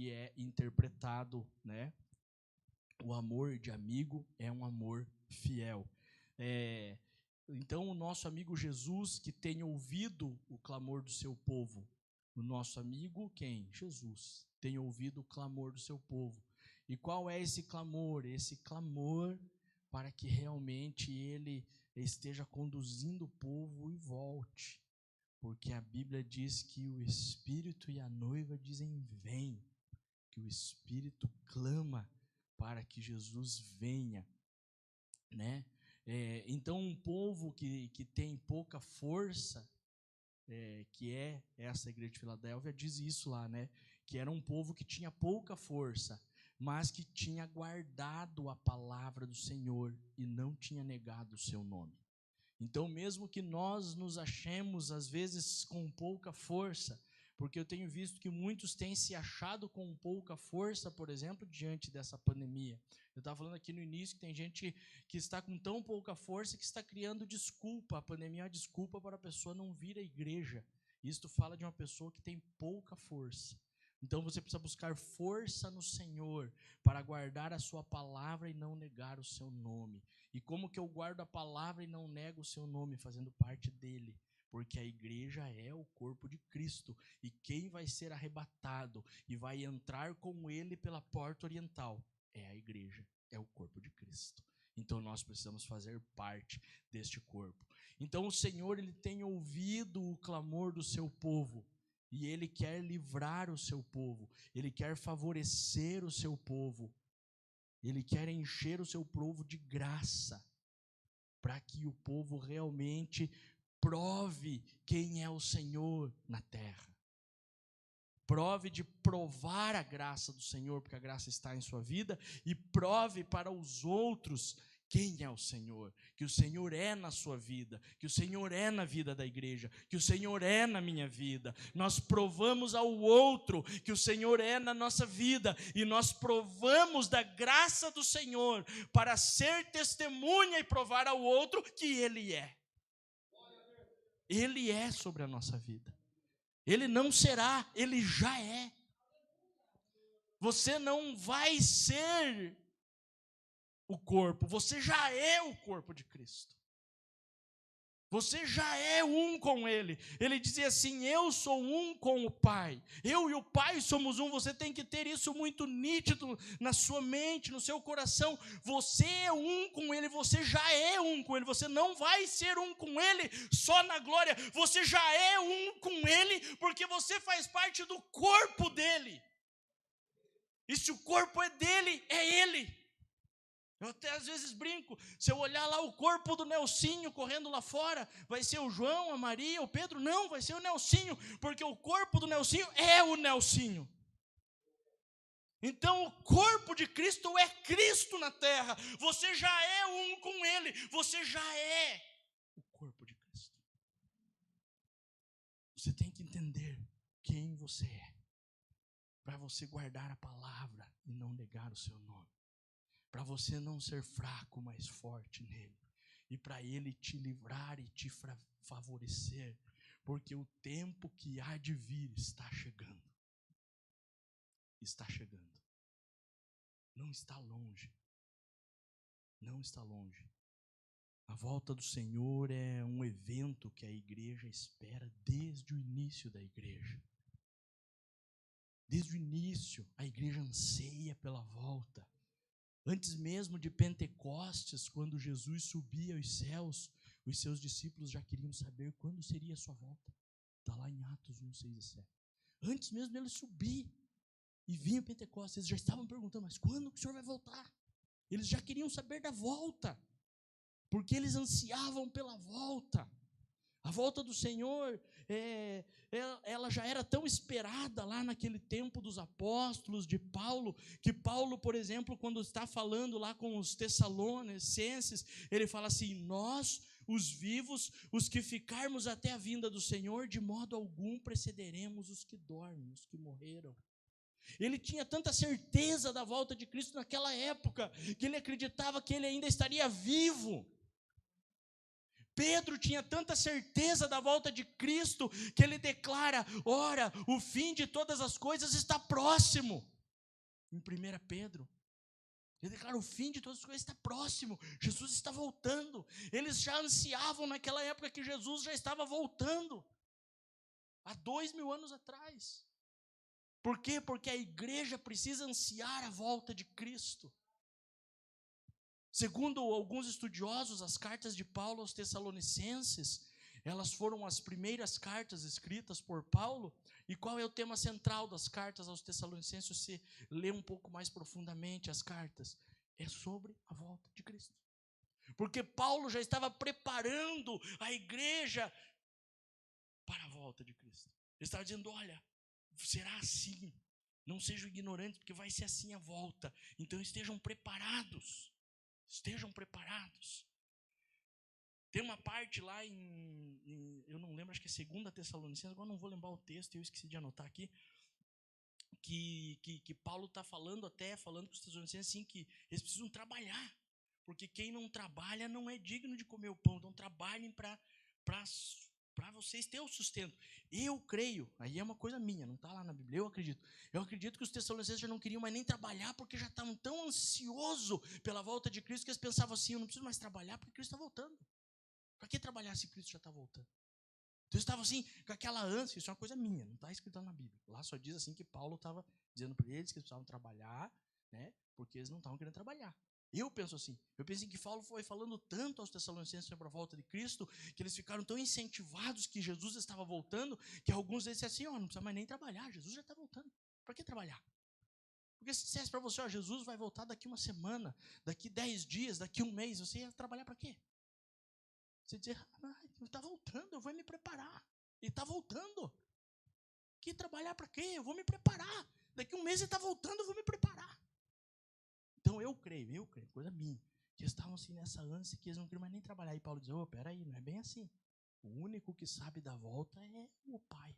A: é interpretado, O amor de amigo é um amor fiel. Então, o nosso amigo Jesus, que tem ouvido o clamor do seu povo, o nosso amigo, quem? Jesus, tem ouvido o clamor do seu povo. E qual é esse clamor? Esse clamor para que realmente ele esteja conduzindo o povo e volte. Porque a Bíblia diz que o Espírito e a noiva dizem vem, que o Espírito clama para que Jesus venha, né? Então um povo que tem pouca força, que é essa igreja de Filadélfia, diz isso lá, né? Que era um povo que tinha pouca força, mas que tinha guardado a palavra do Senhor e não tinha negado o seu nome. Então, mesmo que nós nos achemos, às vezes, com pouca força, porque eu tenho visto que muitos têm se achado com pouca força, por exemplo, diante dessa pandemia. Eu estava falando aqui no início que tem gente que está com tão pouca força que está criando desculpa. A pandemia é uma desculpa para a pessoa não vir à igreja. Isto fala de uma pessoa que tem pouca força. Então você precisa buscar força no Senhor para guardar a sua palavra e não negar o seu nome. E como que eu guardo a palavra e não nego o seu nome? Fazendo parte dele. Porque a igreja é o corpo de Cristo. E quem vai ser arrebatado e vai entrar com ele pela porta oriental é a igreja, é o corpo de Cristo. Então nós precisamos fazer parte deste corpo. Então o Senhor, ele tem ouvido o clamor do seu povo. E ele quer livrar o seu povo, ele quer favorecer o seu povo, ele quer encher o seu povo de graça, para que o povo realmente prove quem é o Senhor na terra. Prove de provar a graça do Senhor, porque a graça está em sua vida, e prove para os outros quem é o Senhor, que o Senhor é na sua vida, que o Senhor é na vida da igreja, que o Senhor é na minha vida. Nós provamos ao outro que o Senhor é na nossa vida, e nós provamos da graça do Senhor para ser testemunha e provar ao outro que Ele é. Ele é sobre a nossa vida. Ele não será, Ele já é. Você não vai ser o corpo, você já é o corpo de Cristo. Você já é um com Ele. Ele dizia assim: eu sou um com o Pai. Eu e o Pai somos um. Você tem que ter isso muito nítido na sua mente, no seu coração. Você é um com Ele, você já é um com Ele. Você não vai ser um com Ele só na glória. Você já é um com Ele porque você faz parte do corpo dEle. E se o corpo é dEle, é Ele. Eu até às vezes brinco, se eu olhar lá o corpo do Nelsinho correndo lá fora, vai ser o João, a Maria, o Pedro? Não, vai ser o Nelsinho, porque o corpo do Nelsinho é o Nelsinho. Então o corpo de Cristo é Cristo na terra. Você já é um com Ele, você já é o corpo de Cristo. Você tem que entender quem você é, para você guardar a palavra e não negar o seu nome. Para você não ser fraco, mas forte nele. E para ele te livrar e te favorecer. Porque o tempo que há de vir está chegando. Está chegando. Não está longe. Não está longe. A volta do Senhor é um evento que a igreja espera desde o início da igreja. Desde o início, a igreja anseia pela volta. Antes mesmo de Pentecostes, quando Jesus subia aos céus, os seus discípulos já queriam saber quando seria a sua volta. Está lá em Atos 1, 6 e 7. Antes mesmo dele subir e vir Pentecostes, eles já estavam perguntando: mas quando que o Senhor vai voltar? Eles já queriam saber da volta, porque eles ansiavam pela volta. A volta do Senhor, ela já era tão esperada lá naquele tempo dos apóstolos, de Paulo, que Paulo, por exemplo, quando está falando lá com os Tessalonicenses, ele fala assim: nós, os vivos, os que ficarmos até a vinda do Senhor, de modo algum precederemos os que dormem, os que morreram. Ele tinha tanta certeza da volta de Cristo naquela época, que ele acreditava que ele ainda estaria vivo. Pedro tinha tanta certeza da volta de Cristo, que ele declara: ora, o fim de todas as coisas está próximo. Em 1 Pedro, Ele declara: o fim de todas as coisas está próximo. Jesus está voltando. Eles já ansiavam naquela época que Jesus já estava voltando. Há 2000 anos atrás. Por quê? Porque a igreja precisa ansiar a volta de Cristo. Segundo alguns estudiosos, as cartas de Paulo aos Tessalonicenses, elas foram as primeiras cartas escritas por Paulo. E qual é o tema central das cartas aos Tessalonicenses? Você lê um pouco mais profundamente as cartas. É sobre a volta de Cristo. Porque Paulo já estava preparando a igreja para a volta de Cristo. Ele estava dizendo: olha, será assim. Não sejam ignorantes, porque vai ser assim a volta. Então estejam preparados. Estejam preparados. Tem uma parte lá eu não lembro, acho que é 2 Tessalonicenses, agora não vou lembrar o texto, eu esqueci de anotar aqui, que Paulo está falando com os Tessalonicenses assim, que eles precisam trabalhar, porque quem não trabalha não é digno de comer o pão. Então trabalhem para vocês terem o sustento. Eu creio, aí é uma coisa minha, não está lá na Bíblia, eu acredito que os Tessalonicenses já não queriam mais nem trabalhar, porque já estavam tão ansiosos pela volta de Cristo, que eles pensavam assim: eu não preciso mais trabalhar, porque Cristo está voltando. Para que trabalhar se Cristo já está voltando? Então eles estavam assim, com aquela ânsia. Isso é uma coisa minha, não está escrito na Bíblia. Lá só diz assim que Paulo estava dizendo para eles que eles precisavam trabalhar, né, porque eles não estavam querendo trabalhar. Eu penso assim, eu pensei que Paulo foi falando tanto aos Tessalonicenses sobre a volta de Cristo, que eles ficaram tão incentivados que Jesus estava voltando, que alguns deles disseram assim: não precisa mais nem trabalhar, Jesus já está voltando. Para que trabalhar? Porque se dissesse para você: Jesus vai voltar daqui uma semana, daqui 10 dias, daqui um mês, você ia trabalhar para quê? Você dizer: ele está voltando, eu vou me preparar. Ele está voltando. Que trabalhar para quê? Eu vou me preparar. Daqui um mês ele está voltando, eu vou me preparar. Então eu creio, coisa minha, que eles estavam assim nessa ânsia que eles não queriam mais nem trabalhar. E Paulo diz: peraí, não é bem assim. O único que sabe da volta é o Pai.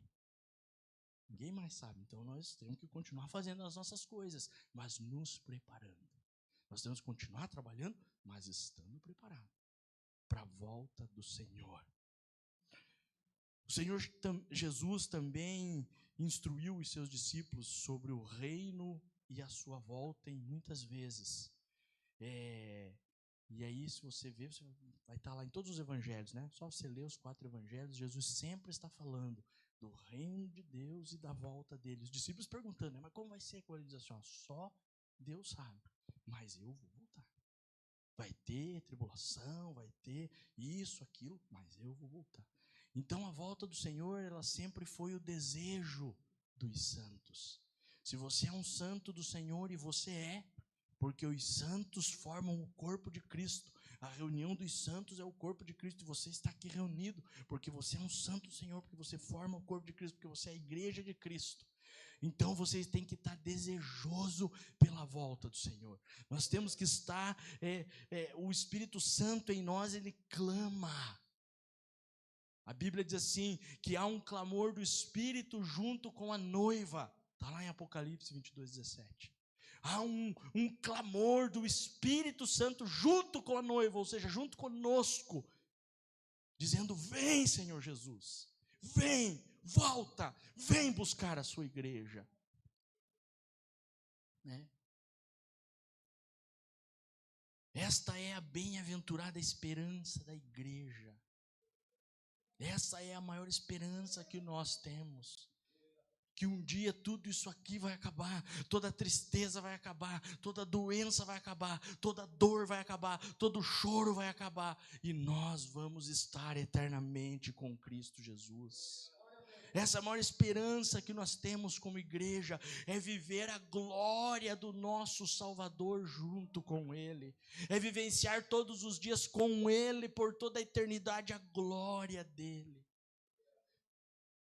A: Ninguém mais sabe. Então nós temos que continuar fazendo as nossas coisas, mas nos preparando. Nós temos que continuar trabalhando, mas estando preparados para a volta do Senhor. O Senhor Jesus também instruiu os seus discípulos sobre o reino e a sua volta em muitas vezes. E aí, se você ver, você vai estar lá em todos os evangelhos, né? Só você ler os 4 evangelhos, Jesus sempre está falando do reino de Deus e da volta dele. Os discípulos perguntando, né? Mas como vai ser? Ele diz assim: só Deus sabe, mas eu vou voltar. Vai ter tribulação, vai ter isso, aquilo, mas eu vou voltar. Então a volta do Senhor, ela sempre foi o desejo dos santos. Se você é um santo do Senhor, e você é, porque os santos formam o corpo de Cristo. A reunião dos santos é o corpo de Cristo, e você está aqui reunido porque você é um santo do Senhor, porque você forma o corpo de Cristo, porque você é a igreja de Cristo. Então vocês têm que estar desejoso pela volta do Senhor. Nós temos que estar, o Espírito Santo em nós, ele clama. A Bíblia diz assim, que há um clamor do Espírito junto com a noiva. Está lá em Apocalipse 22:17. Há um clamor do Espírito Santo junto com a noiva, ou seja, junto conosco, dizendo: vem, Senhor Jesus, vem, volta, vem buscar a sua igreja. Né? Esta é a bem-aventurada esperança da igreja. Essa é a maior esperança que nós temos. Que um dia tudo isso aqui vai acabar, toda tristeza vai acabar, toda doença vai acabar, toda dor vai acabar, todo choro vai acabar, e nós vamos estar eternamente com Cristo Jesus. Essa é a maior esperança que nós temos como igreja, é viver a glória do nosso Salvador junto com Ele, é vivenciar todos os dias com Ele, por toda a eternidade, a glória dEle.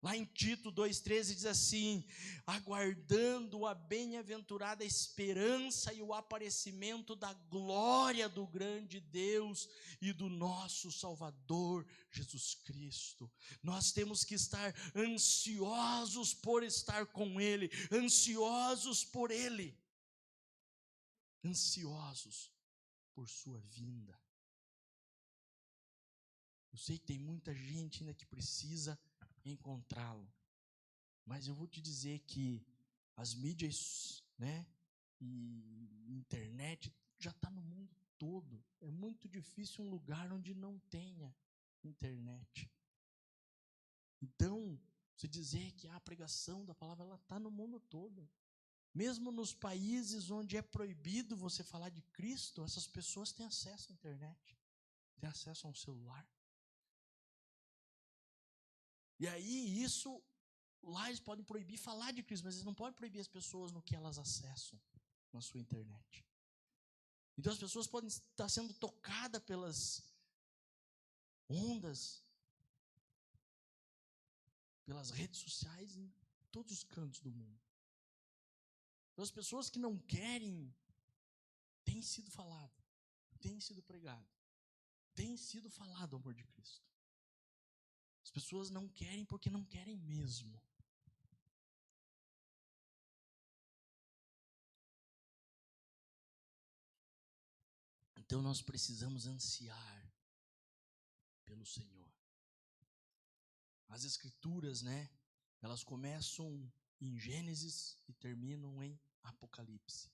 A: Lá em Tito 2,13 diz assim: aguardando a bem-aventurada esperança e o aparecimento da glória do grande Deus e do nosso Salvador Jesus Cristo. Nós temos que estar ansiosos por estar com Ele, ansiosos por Ele, ansiosos por sua vinda. Eu sei que tem muita gente ainda que precisa encontrá-lo, mas eu vou te dizer que as mídias, né, e internet já está no mundo todo. É muito difícil um lugar onde não tenha internet. Então, se dizer que a pregação da palavra ela está no mundo todo. Mesmo nos países onde é proibido você falar de Cristo, essas pessoas têm acesso à internet, têm acesso a um celular. E aí isso, lá eles podem proibir falar de Cristo, mas eles não podem proibir as pessoas no que elas acessam na sua internet. Então as pessoas podem estar sendo tocadas pelas ondas, pelas redes sociais em todos os cantos do mundo. Então as pessoas que não querem, tem sido falado, tem sido pregado, tem sido falado o amor de Cristo. As pessoas não querem porque não querem mesmo. Então nós precisamos ansiar pelo Senhor. As escrituras, elas começam em Gênesis e terminam em Apocalipse.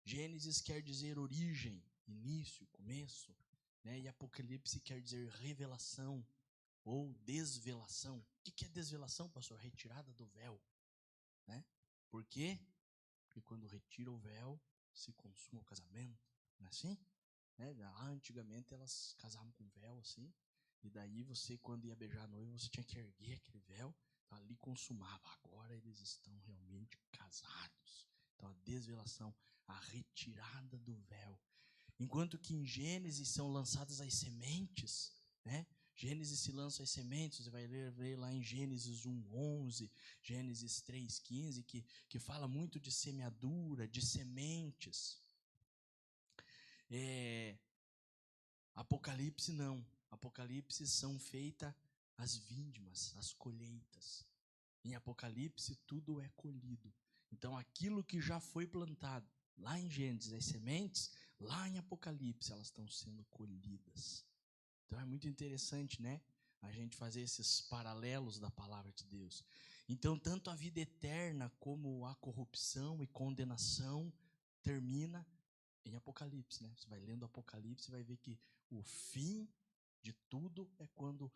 A: Gênesis quer dizer origem, início, começo, e Apocalipse quer dizer revelação ou desvelação. O que é desvelação, pastor? Retirada do véu. Por quê? Porque quando retira o véu, se consuma o casamento. Não é assim? Lá antigamente elas casavam com véu assim, e daí você, quando ia beijar a noiva, você tinha que erguer aquele véu, então ali consumava. Agora eles estão realmente casados. Então a desvelação, a retirada do véu. Enquanto que em Gênesis são lançadas as sementes, Gênesis se lança as sementes, você vai ler lá em Gênesis 1:11, Gênesis 3:15, que fala muito de semeadura, de sementes. Apocalipse não. Apocalipse são feitas as vindmas, as colheitas. Em Apocalipse tudo é colhido. Então aquilo que já foi plantado lá em Gênesis, as sementes, lá em Apocalipse elas estão sendo colhidas. Então é muito interessante, a gente fazer esses paralelos da palavra de Deus. Então tanto a vida eterna como a corrupção e condenação termina em Apocalipse, Você vai lendo Apocalipse e vai ver que o fim de tudo é quando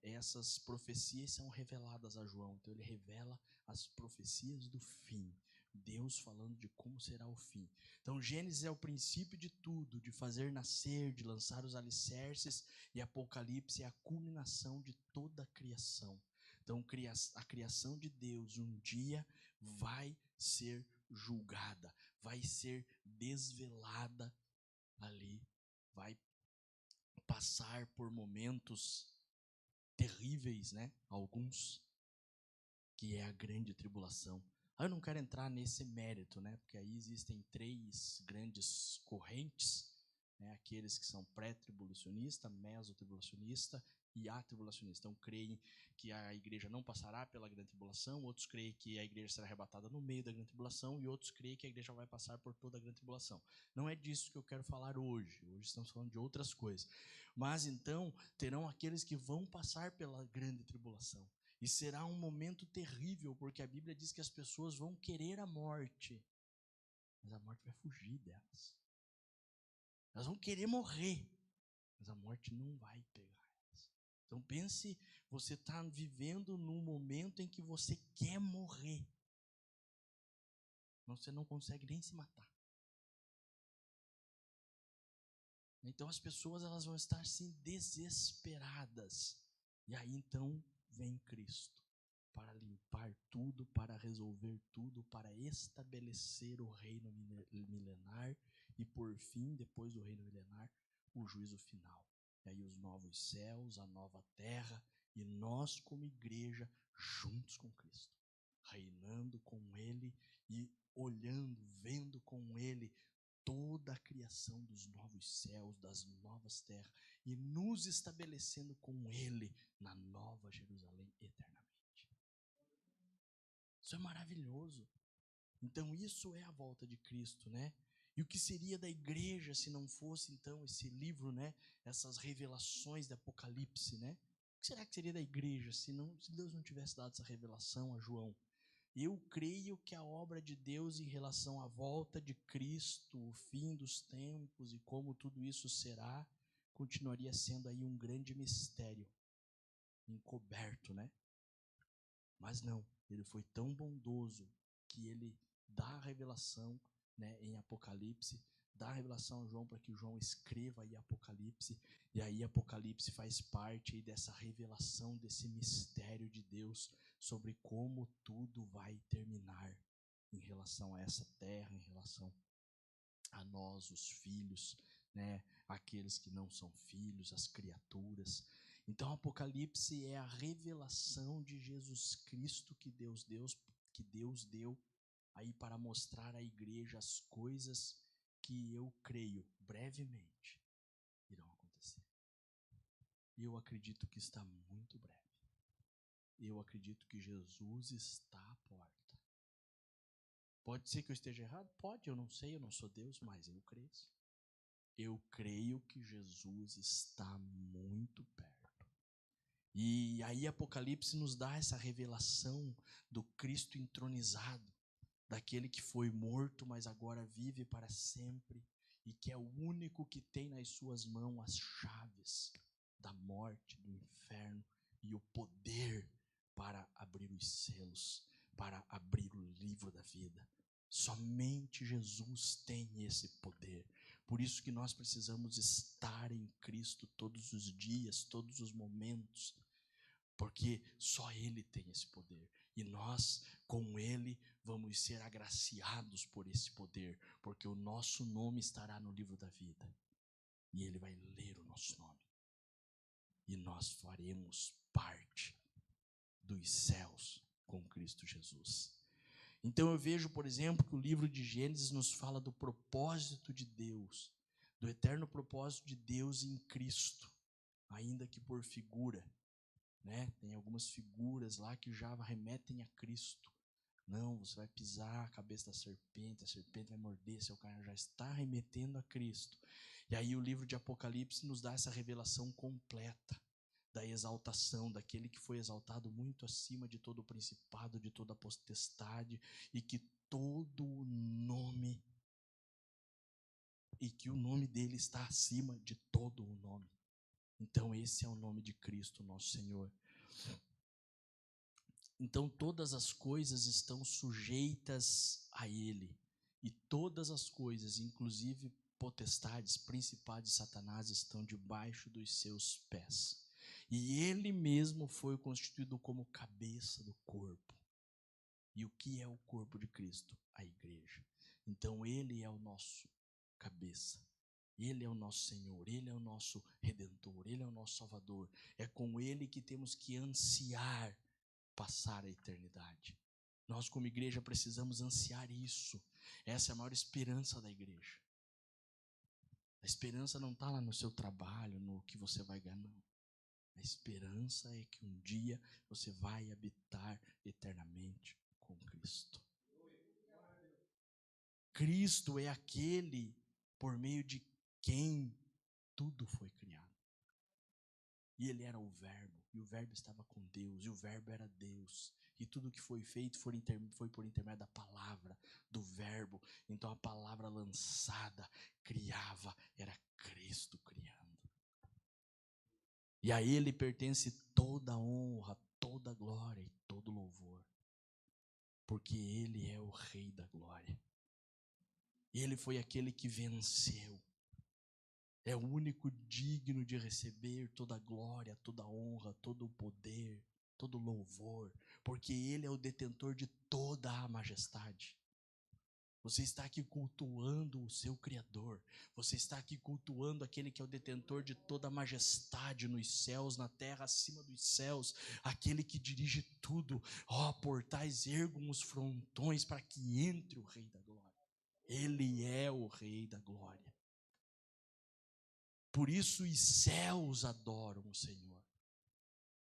A: essas profecias são reveladas a João. Então ele revela as profecias do fim. Deus falando de como será o fim. Então Gênesis é o princípio de tudo, de fazer nascer, de lançar os alicerces, e Apocalipse é a culminação de toda a criação. Então a criação de Deus um dia vai ser julgada, vai ser desvelada ali, vai passar por momentos terríveis, alguns, que é a grande tribulação. Eu não quero entrar nesse mérito, porque aí existem 3 grandes correntes, aqueles que são pré-tribulacionista, mesotribulacionista e atribulacionista. Então creem que a igreja não passará pela grande tribulação, outros creem que a igreja será arrebatada no meio da grande tribulação, e outros creem que a igreja vai passar por toda a grande tribulação. Não é disso que eu quero falar hoje. Hoje estamos falando de outras coisas. Mas então terão aqueles que vão passar pela grande tribulação. E será um momento terrível, porque a Bíblia diz que as pessoas vão querer a morte, mas a morte vai fugir delas. Elas vão querer morrer, mas a morte não vai pegar elas. Então pense, você está vivendo num momento em que você quer morrer. Você não consegue nem se matar. Então as pessoas elas vão estar assim desesperadas. E aí então vem Cristo para limpar tudo, para resolver tudo, para estabelecer o reino milenar e por fim, depois do reino milenar, o juízo final. E aí os novos céus, a nova terra e nós como igreja juntos com Cristo, reinando com Ele e olhando, vendo com Ele toda a criação dos novos céus, das novas terras, e nos estabelecendo com Ele na nova Jerusalém eternamente. Isso é maravilhoso. Então isso é a volta de Cristo, E o que seria da igreja se não fosse então esse livro, essas revelações de Apocalipse, O que será que seria da igreja se Deus não tivesse dado essa revelação a João? Eu creio que a obra de Deus em relação à volta de Cristo, o fim dos tempos e como tudo isso será, continuaria sendo aí um grande mistério, encoberto, né? Mas não, ele foi tão bondoso que ele dá a revelação, né, em Apocalipse, dá a revelação a João para que João escreva aí Apocalipse, e aí Apocalipse faz parte aí dessa revelação, desse mistério de Deus sobre como tudo vai terminar em relação a essa terra, em relação a nós, os filhos, né, aqueles que não são filhos, as criaturas. Então Apocalipse é a revelação de Jesus Cristo que Deus deu aí para mostrar à igreja as coisas que eu creio brevemente irão acontecer. E eu acredito que está muito breve. Eu acredito que Jesus está à porta. Pode ser que eu esteja errado? Pode, eu não sei, eu não sou Deus, mas eu creio. Eu creio que Jesus está muito perto. E aí Apocalipse nos dá essa revelação do Cristo entronizado, daquele que foi morto, mas agora vive para sempre, e que é o único que tem nas suas mãos as chaves da morte, do inferno, e o poder para abrir os selos, para abrir o livro da vida. Somente Jesus tem esse poder. Por isso que nós precisamos estar em Cristo todos os dias, todos os momentos, porque só Ele tem esse poder. E nós, com Ele, vamos ser agraciados por esse poder, porque o nosso nome estará no livro da vida. E Ele vai ler o nosso nome. E nós faremos parte dos céus com Cristo Jesus. Então eu vejo, por exemplo, que o livro de Gênesis nos fala do propósito de Deus, do eterno propósito de Deus em Cristo, ainda que por figura, né? Tem algumas figuras lá que já remetem a Cristo. Não, você vai pisar a cabeça da serpente, a serpente vai morder seu carne, já está remetendo a Cristo. E aí o livro de Apocalipse nos dá essa revelação completa da exaltação, daquele que foi exaltado muito acima de todo o principado, de toda a potestade, e que todo o nome, e que o nome dele está acima de todo o nome. Então esse é o nome de Cristo, nosso Senhor. Então todas as coisas estão sujeitas a Ele, e todas as coisas, inclusive potestades, principados de Satanás, estão debaixo dos seus pés. E Ele mesmo foi constituído como cabeça do corpo. E o que é o corpo de Cristo? A igreja. Então Ele é o nosso cabeça. Ele é o nosso Senhor, Ele é o nosso Redentor, Ele é o nosso Salvador. É com Ele que temos que ansiar passar a eternidade. Nós como igreja precisamos ansiar isso. Essa é a maior esperança da igreja. A esperança não está lá no seu trabalho, no que você vai ganhar, não. A esperança é que um dia você vai habitar eternamente com Cristo. Cristo é aquele por meio de quem tudo foi criado. E Ele era o Verbo, e o Verbo estava com Deus, e o Verbo era Deus. E tudo que foi feito foi por intermédio da palavra, do Verbo. Então a palavra lançada criava, era Cristo criando. E a Ele pertence toda a honra, toda a glória e todo louvor. Porque Ele é o Rei da glória. Ele foi aquele que venceu. É o único digno de receber toda a glória, toda a honra, todo o poder, todo o louvor. Porque Ele é o detentor de toda a majestade. Você está aqui cultuando o seu Criador. Você está aqui cultuando aquele que é o detentor de toda a majestade nos céus, na terra, acima dos céus. Aquele que dirige tudo. Ó, portais ergam os frontões para que entre o Rei da glória. Ele é o Rei da glória. Por isso os céus adoram o Senhor.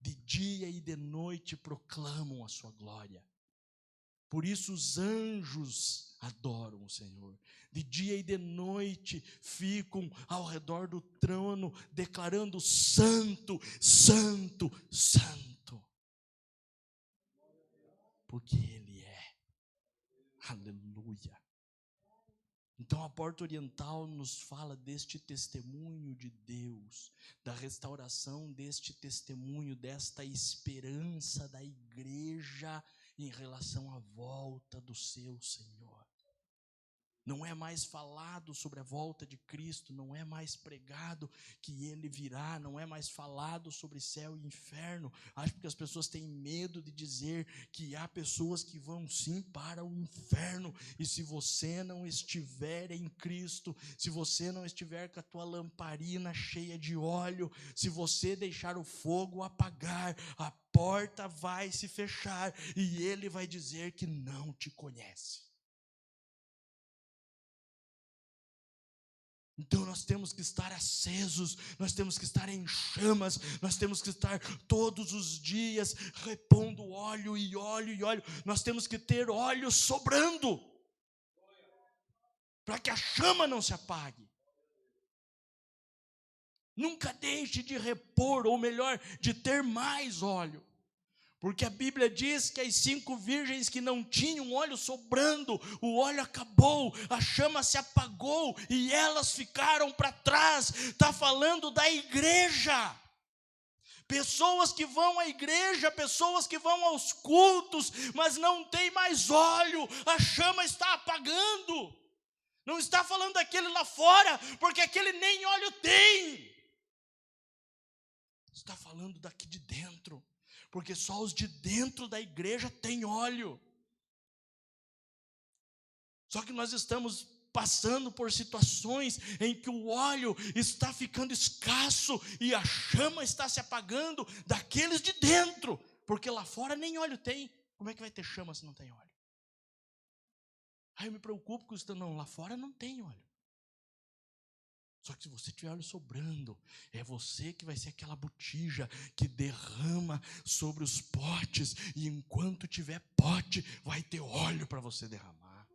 A: De dia e de noite proclamam a sua glória. Por isso os anjos adoram o Senhor. De dia e de noite ficam ao redor do trono declarando santo, santo, santo. Porque Ele é. Aleluia. Então a Porta Oriental nos fala deste testemunho de Deus, da restauração deste testemunho, desta esperança da igreja em relação à volta do seu Senhor. Não é mais falado sobre a volta de Cristo, não é mais pregado que Ele virá, não é mais falado sobre céu e inferno. Acho que as pessoas têm medo de dizer que há pessoas que vão sim para o inferno. E se você não estiver em Cristo, se você não estiver com a tua lamparina cheia de óleo, se você deixar o fogo apagar, a porta vai se fechar e Ele vai dizer que não te conhece. Então nós temos que estar acesos, nós temos que estar em chamas, nós temos que estar todos os dias repondo óleo e óleo e óleo. Nós temos que ter óleo sobrando, para que a chama não se apague. Nunca deixe de repor, ou melhor, de ter mais óleo. Porque a Bíblia diz que as 5 virgens que não tinham óleo sobrando, o óleo acabou, a chama se apagou e elas ficaram para trás. Está falando da igreja. Pessoas que vão à igreja, pessoas que vão aos cultos, mas não tem mais óleo, a chama está apagando. Não está falando daquele lá fora, porque aquele nem óleo tem. Está falando daqui de dentro. Porque só os de dentro da igreja têm óleo. Só que nós estamos passando por situações em que o óleo está ficando escasso e a chama está se apagando daqueles de dentro. Porque lá fora nem óleo tem. Como é que vai ter chama se não tem óleo? Aí eu me preocupo com isso. Não, lá fora não tem óleo. Só que se você tiver óleo sobrando, é você que vai ser aquela botija que derrama sobre os potes. E enquanto tiver pote, vai ter óleo para você derramar.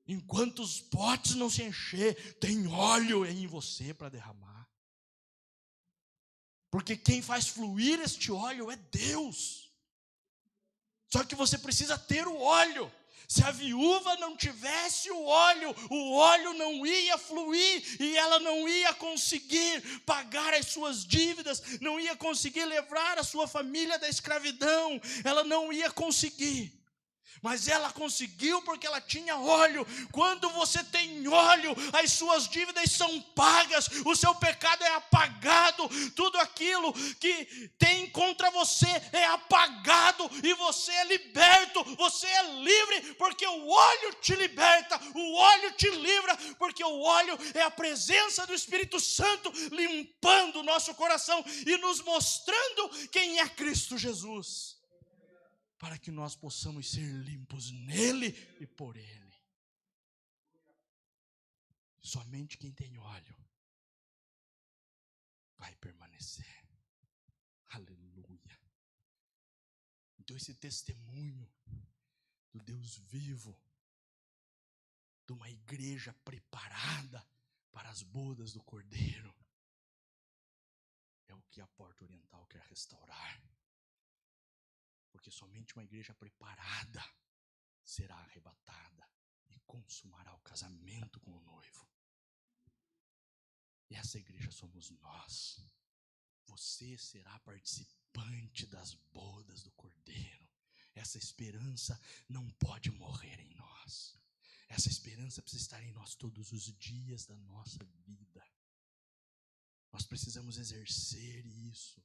A: Enquanto os potes não se encher, tem óleo em você para derramar. Porque quem faz fluir este óleo é Deus. Só que você precisa ter o óleo. Se a viúva não tivesse o óleo não ia fluir e ela não ia conseguir pagar as suas dívidas, não ia conseguir livrar a sua família da escravidão, ela não ia conseguir. Mas ela conseguiu porque ela tinha óleo. Quando você tem óleo, as suas dívidas são pagas, o seu pecado é apagado, tudo aquilo que tem contra você é apagado e você é liberto, você é livre, porque o óleo te liberta, o óleo te livra, porque o óleo é a presença do Espírito Santo limpando o nosso coração e nos mostrando quem é Cristo Jesus. Para que nós possamos ser limpos nele e por ele. Somente quem tem óleo vai permanecer. Aleluia. Então esse testemunho do Deus vivo, de uma igreja preparada para as bodas do Cordeiro, é o que a Porta Oriental quer restaurar. Porque somente uma igreja preparada será arrebatada e consumará o casamento com o noivo. E essa igreja somos nós. Você será participante das bodas do Cordeiro. Essa esperança não pode morrer em nós. Essa esperança precisa estar em nós todos os dias da nossa vida. Nós precisamos exercer isso.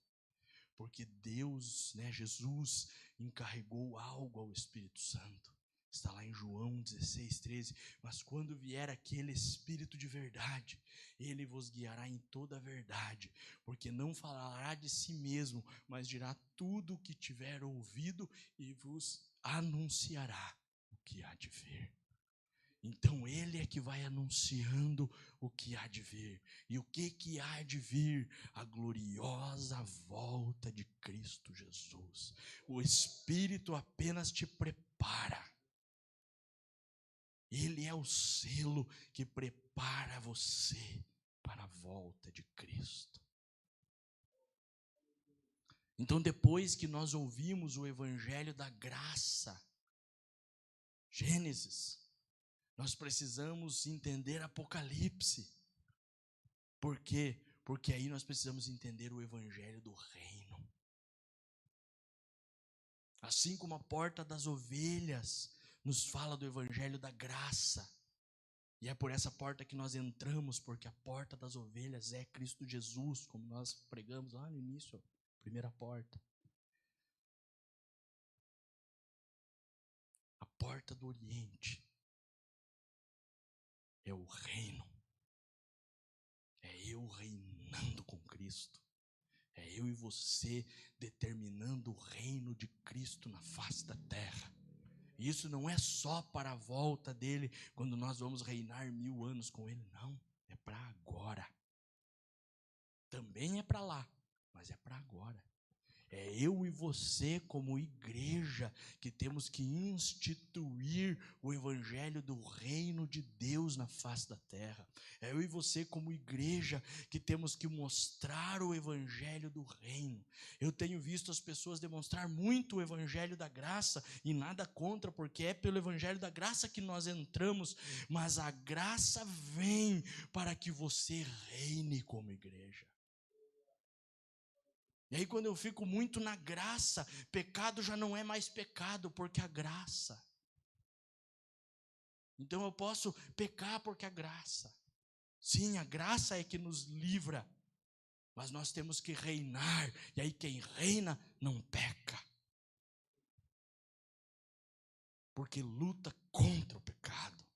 A: Porque Deus, Jesus, encarregou algo ao Espírito Santo. Está lá em João 16:13. Mas quando vier aquele Espírito de verdade, ele vos guiará em toda a verdade. Porque não falará de si mesmo, mas dirá tudo o que tiver ouvido e vos anunciará o que há de vir. Então ele é que vai anunciando o que há de vir. E o que há de vir? A gloriosa volta de Cristo Jesus. O Espírito apenas te prepara. Ele é o selo que prepara você para a volta de Cristo. Então depois que nós ouvimos o Evangelho da graça, Gênesis. Nós precisamos entender Apocalipse. Por quê? Porque aí nós precisamos entender o evangelho do reino. Assim como a porta das ovelhas nos fala do evangelho da graça. E é por essa porta que nós entramos, porque a porta das ovelhas é Cristo Jesus, como nós pregamos lá no início, a primeira porta. A porta do Oriente é o reino. É eu reinando com Cristo. É eu e você determinando o reino de Cristo na face da terra. E isso não é só para a volta dele, quando nós vamos reinar 1000 anos com ele, não. É para agora. Também é para lá, mas é para agora. É eu e você como igreja que temos que instituir o evangelho do reino de Deus na face da terra. É eu e você como igreja que temos que mostrar o evangelho do reino. Eu tenho visto as pessoas demonstrar muito o evangelho da graça e nada contra, porque é pelo evangelho da graça que nós entramos, mas a graça vem para que você reine como igreja. E aí quando eu fico muito na graça, pecado já não é mais pecado, porque a graça. Então eu posso pecar porque a graça. Sim, a graça é que nos livra, mas nós temos que reinar, e aí quem reina não peca. Porque luta contra o pecado,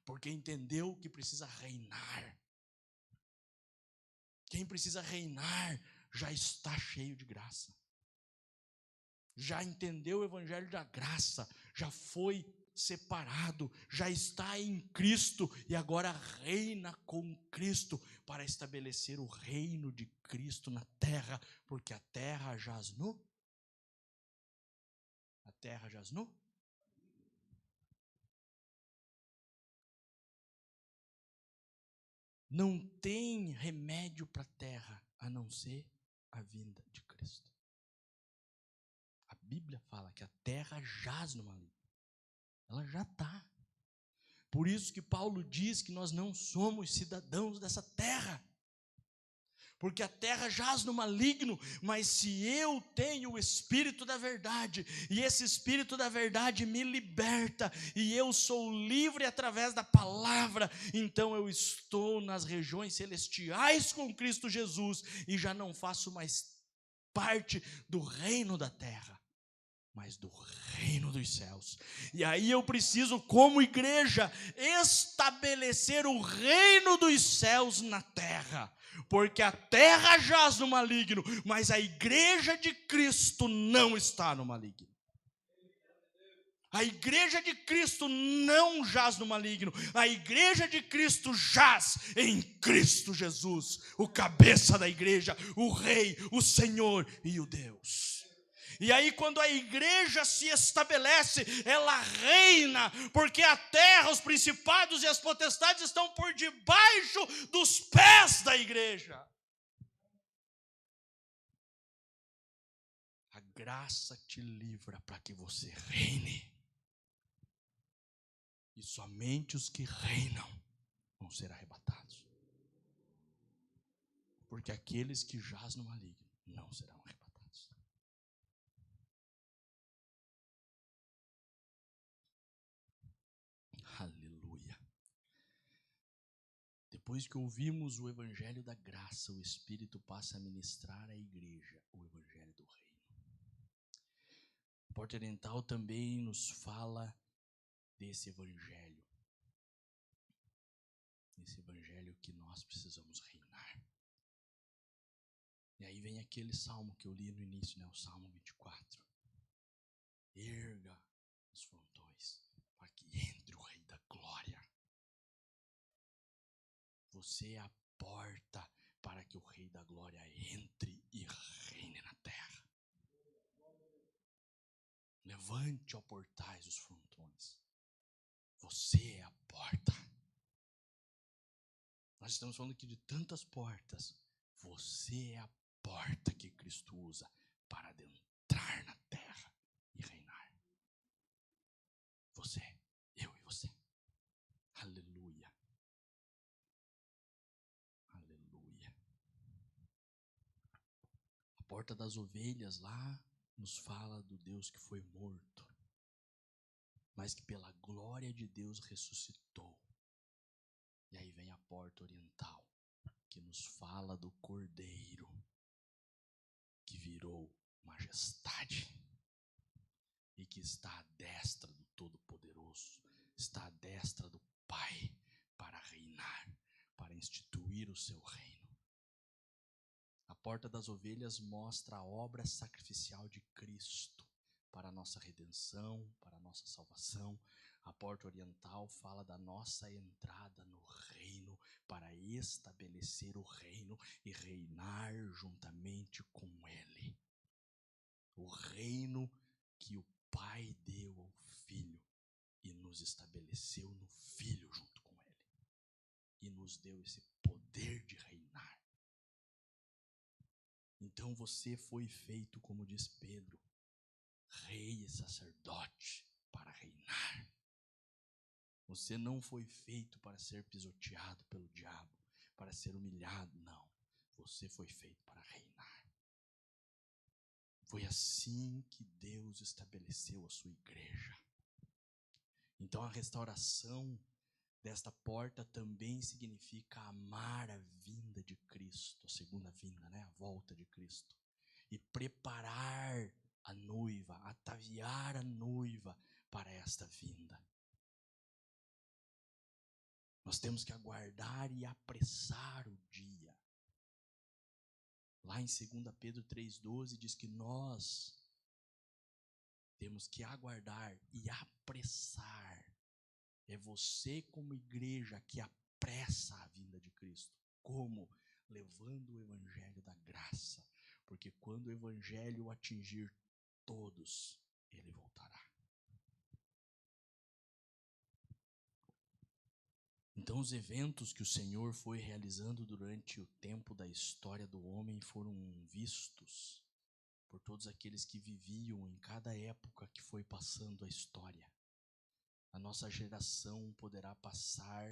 A: porque entendeu que precisa reinar. Quem precisa reinar já está cheio de graça. Já entendeu o evangelho da graça, já foi separado, já está em Cristo e agora reina com Cristo para estabelecer o reino de Cristo na terra, porque a terra jaz nu. A terra jaz nu. Não tem remédio para a terra a não ser a vinda de Cristo. A Bíblia fala que a terra jaz no maligno. Ela já está. Por isso que Paulo diz que nós não somos cidadãos dessa terra. Porque a terra jaz no maligno, mas se eu tenho o Espírito da verdade, e esse Espírito da verdade me liberta, e eu sou livre através da palavra, então eu estou nas regiões celestiais com Cristo Jesus, e já não faço mais parte do reino da terra, mas do reino dos céus. E aí eu preciso, como igreja, estabelecer o reino dos céus na terra. Porque a terra jaz no maligno, mas a igreja de Cristo não está no maligno. A igreja de Cristo não jaz no maligno. A igreja de Cristo jaz em Cristo Jesus, o cabeça da igreja, o Rei, o Senhor e o Deus. E aí quando a igreja se estabelece, ela reina, porque a terra, os principados e as potestades estão por debaixo dos pés da igreja. A graça te livra para que você reine. E somente os que reinam vão ser arrebatados. Porque aqueles que jaz no maligno não serão arrebatados. Aleluia. Depois que ouvimos o evangelho da graça, o Espírito passa a ministrar à igreja o evangelho do reino. O Porta Oriental também nos fala desse evangelho. Esse evangelho que nós precisamos reinar. E aí vem aquele salmo que eu li no início, né? O Salmo 24. Erga os frontões para que entre o Rei da Glória. Você é a porta para que o Rei da Glória entre e reine na terra. Levante, ó portais, os frontões. Você é a porta. Nós estamos falando aqui de tantas portas. Você é a porta que Cristo usa para adentrar na terra e reinar. você. Eu e você. Aleluia. Aleluia. A porta das ovelhas lá nos fala do Deus que foi morto, mas que pela glória de Deus ressuscitou. E aí vem a porta oriental, que nos fala do Cordeiro, que virou majestade e que está à destra do Todo-Poderoso, está à destra do Pai para reinar, para instituir o seu reino. A porta das ovelhas mostra a obra sacrificial de Cristo para a nossa redenção, para a nossa salvação. A porta oriental fala da nossa entrada no reino para estabelecer o reino e reinar juntamente com Ele. O reino que o Pai deu ao Filho e nos estabeleceu no Filho junto com Ele. E nos deu esse poder de reinar. Então você foi feito, como diz Pedro, rei e sacerdote para reinar. Você não foi feito para ser pisoteado pelo diabo, para ser humilhado, não. Você foi feito para reinar. Foi assim que Deus estabeleceu a sua igreja. Então a restauração desta porta também significa amar a vinda de Cristo, a segunda vinda, a volta de Cristo. E preparar a noiva, ataviar a noiva para esta vinda. Nós temos que aguardar e apressar o dia. Lá em 2 Pedro 3,12 diz que nós temos que aguardar e apressar. É você como igreja que apressa a vinda de Cristo. Como? Levando o evangelho da graça. Porque quando o evangelho atingir todos, ele voltará. Então os eventos que o Senhor foi realizando durante o tempo da história do homem foram vistos por todos aqueles que viviam em cada época que foi passando a história. A nossa geração poderá passar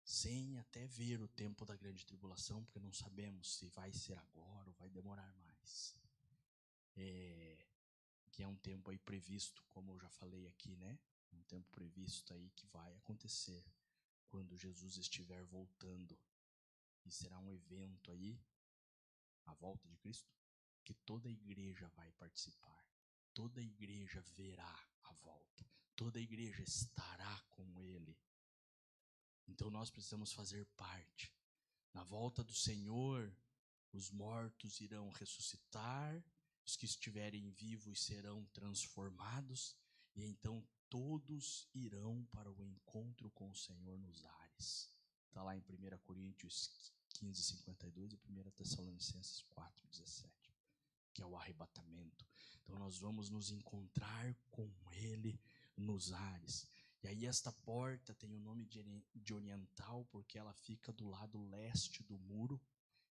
A: sem até ver o tempo da grande tribulação, porque não sabemos se vai ser agora ou vai demorar mais. Que é um tempo aí previsto, como eu já falei aqui, Um tempo previsto aí que vai acontecer quando Jesus estiver voltando. E será um evento aí, a volta de Cristo, que toda a igreja vai participar. Toda a igreja verá a volta. Toda a igreja estará com Ele. Então nós precisamos fazer parte. Na volta do Senhor, os mortos irão ressuscitar, os que estiverem vivos serão transformados, e então todos irão para o encontro com o Senhor nos ares. Está lá em 1 Coríntios 15:52 e 1 Tessalonicenses 4:17, que é o arrebatamento. Então nós vamos nos encontrar com Ele nos ares. E aí esta porta tem o nome de oriental porque ela fica do lado leste do muro,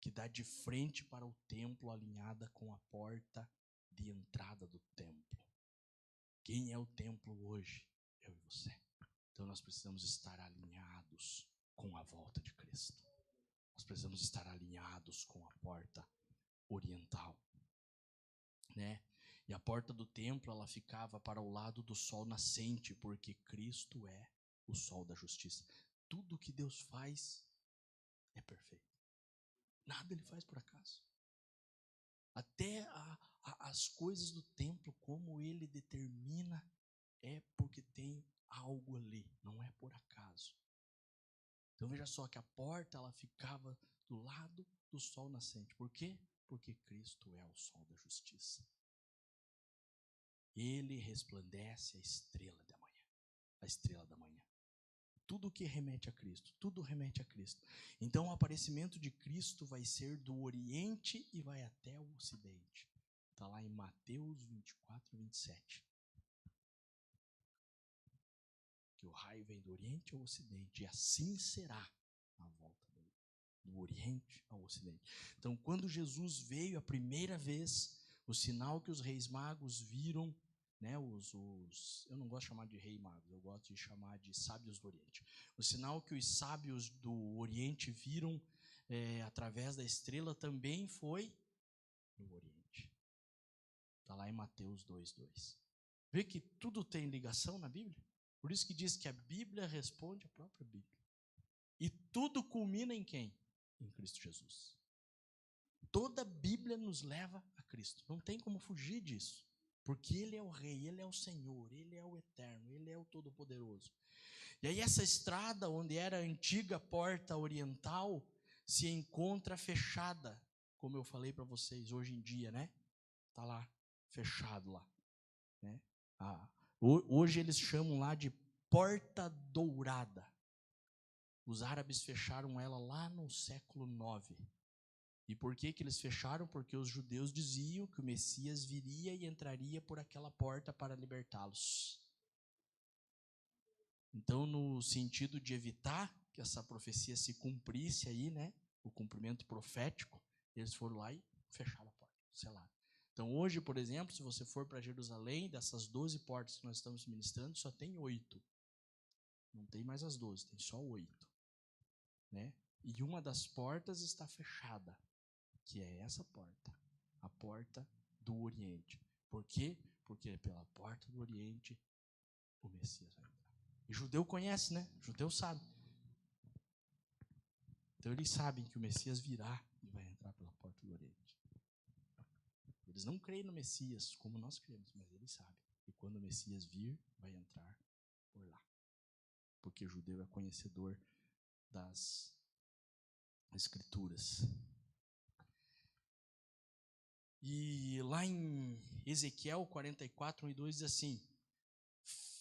A: que dá de frente para o templo, alinhada com a porta de entrada do templo. Quem é o templo hoje? Eu e você. Então nós precisamos estar alinhados com a volta de Cristo. Nós precisamos estar alinhados com a porta oriental, E a porta do templo, ela ficava para o lado do sol nascente, porque Cristo é o sol da justiça. Tudo que Deus faz é perfeito. Nada Ele faz por acaso. Até as coisas do templo, como Ele determina, é porque tem algo ali, não é por acaso. Então veja só que a porta, ela ficava do lado do sol nascente. Por quê? Porque Cristo é o sol da justiça. Ele resplandece a estrela da manhã. A estrela da manhã. Tudo que remete a Cristo. Tudo remete a Cristo. Então o aparecimento de Cristo vai ser do Oriente e vai até o Ocidente. Está lá em Mateus 24:27. Que o raio vem do Oriente ao Ocidente. E assim será a volta dele. Do Oriente ao Ocidente. Então quando Jesus veio a primeira vez, o sinal que os reis magos viram né, eu não gosto de chamar de rei magos, eu gosto de chamar de sábios do Oriente. O sinal que os sábios do Oriente viram através da estrela também foi no Oriente. Está lá em Mateus 2:2. Vê que tudo tem ligação na Bíblia? Por isso que diz que a Bíblia responde a própria Bíblia. E tudo culmina em quem? Em Cristo Jesus. Toda a Bíblia nos leva a Cristo. Não tem como fugir disso. Porque Ele é o Rei, Ele é o Senhor, Ele é o Eterno, Ele é o Todo-Poderoso. E aí essa estrada, onde era a antiga porta oriental, se encontra fechada, como eu falei para vocês hoje em dia, né? Está lá, fechado lá. Né? Hoje eles chamam lá de Porta Dourada. Os árabes fecharam ela lá no século IX. E por que eles fecharam? Porque os judeus diziam que o Messias viria e entraria por aquela porta para libertá-los. Então, no sentido de evitar que essa profecia se cumprisse aí, né? O cumprimento profético, eles foram lá e fecharam a porta, selaram. Então, hoje, por exemplo, se você for para Jerusalém, dessas 12 portas que nós estamos ministrando, só tem 8. Não tem mais as 12, tem só 8. Né? E uma das portas está fechada, que é essa porta, a porta do Oriente. Por quê? Porque pela porta do Oriente o Messias vai entrar. E judeu conhece, né? Judeu sabe. Então eles sabem que o Messias virá e vai entrar pela porta do Oriente. Eles não creem no Messias como nós cremos, mas eles sabem que quando o Messias vir, vai entrar por lá. Porque o judeu é conhecedor das Escrituras. E lá em Ezequiel 44:1-2 diz assim: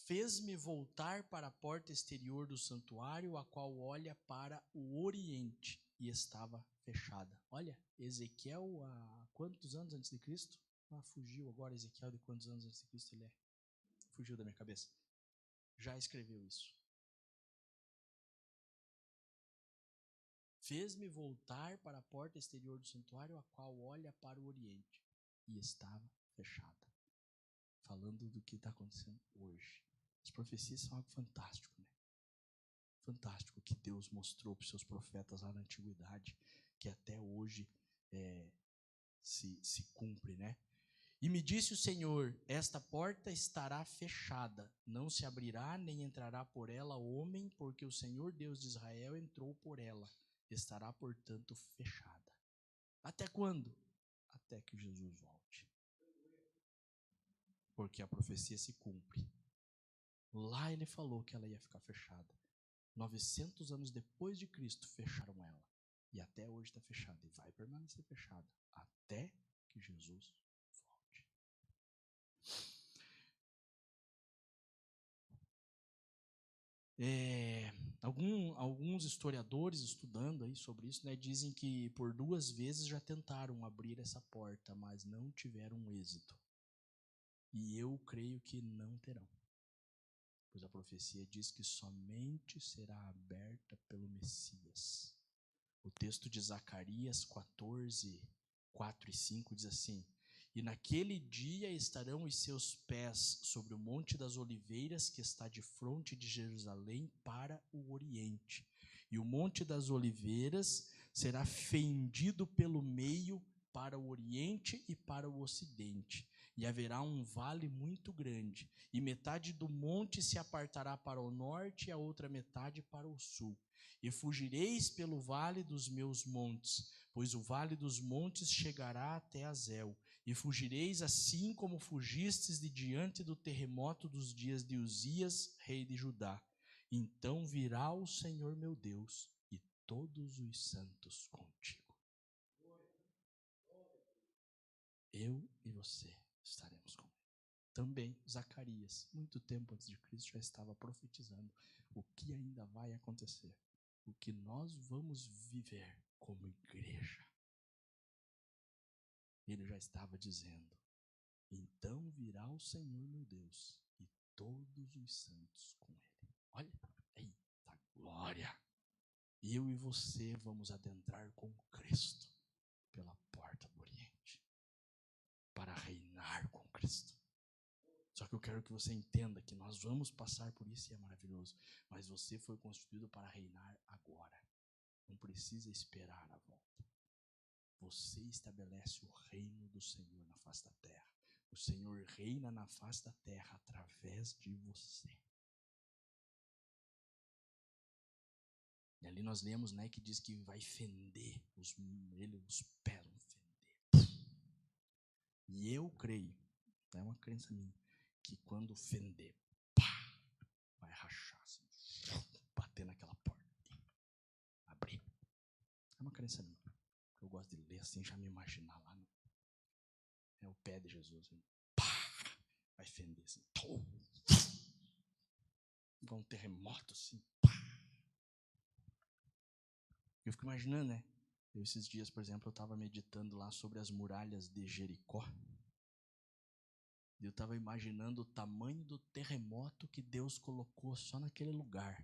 A: fez-me voltar para a porta exterior do santuário, a qual olha para o Oriente, e estava fechada. Olha, Ezequiel há quantos anos antes de Cristo? Fugiu agora Ezequiel de quantos anos antes de Cristo ele é? Fugiu da minha cabeça. Já escreveu isso. Fez-me voltar para a porta exterior do santuário, a qual olha para o Oriente, e estava fechada. Falando do que está acontecendo hoje. As profecias são algo fantástico, né? Fantástico que Deus mostrou para os seus profetas lá na antiguidade, que até hoje se cumpre, né? E me disse o Senhor: esta porta estará fechada, não se abrirá, nem entrará por ela homem, porque o Senhor Deus de Israel entrou por ela. Estará, portanto, fechada. Até quando? Até que Jesus volte. Porque a profecia se cumpre. Lá ele falou que ela ia ficar fechada. 900 anos depois de Cristo, fecharam ela. E até hoje está fechada. E vai permanecer fechada até que Jesus volte. Alguns historiadores estudando aí sobre isso, né, dizem que por 2 vezes já tentaram abrir essa porta, mas não tiveram êxito. E eu creio que não terão. Pois a profecia diz que somente será aberta pelo Messias. O texto de Zacarias 14:4-5 diz assim: e naquele dia estarão os seus pés sobre o Monte das Oliveiras, que está de fronte de Jerusalém para o Oriente. E o Monte das Oliveiras será fendido pelo meio para o Oriente e para o Ocidente. E haverá um vale muito grande, e metade do monte se apartará para o norte e a outra metade para o sul. E fugireis pelo vale dos meus montes, pois o vale dos montes chegará até Azel. E fugireis assim como fugistes de diante do terremoto dos dias de Uzias, rei de Judá. Então virá o Senhor meu Deus e todos os santos contigo. Eu e você estaremos com ele. Também Zacarias, muito tempo antes de Cristo, já estava profetizando o que ainda vai acontecer, o que nós vamos viver como igreja. Ele já estava dizendo: então virá o Senhor meu Deus e todos os santos com ele. Olha, eita glória! Eu e você vamos adentrar com Cristo pela porta do Oriente, para reinar com Cristo. Só que eu quero que você entenda que nós vamos passar por isso e é maravilhoso. Mas você foi constituído para reinar agora. Não precisa esperar a volta. Você estabelece o reino do Senhor na face da terra. O Senhor reina na face da terra através de você. E ali nós lemos, né, que diz que vai fender, os pés vão fender. E eu creio, é uma crença minha, que quando fender, vai rachar, assim, bater naquela porta, abrir. É uma crença minha. Eu gosto de ler assim, já me imaginar lá. É o pé de Jesus. Assim, vai fender assim. Igual um terremoto assim. Eu fico imaginando, né? Esses dias, por exemplo, eu estava meditando lá sobre as muralhas de Jericó. E eu estava imaginando o tamanho do terremoto que Deus colocou só naquele lugar.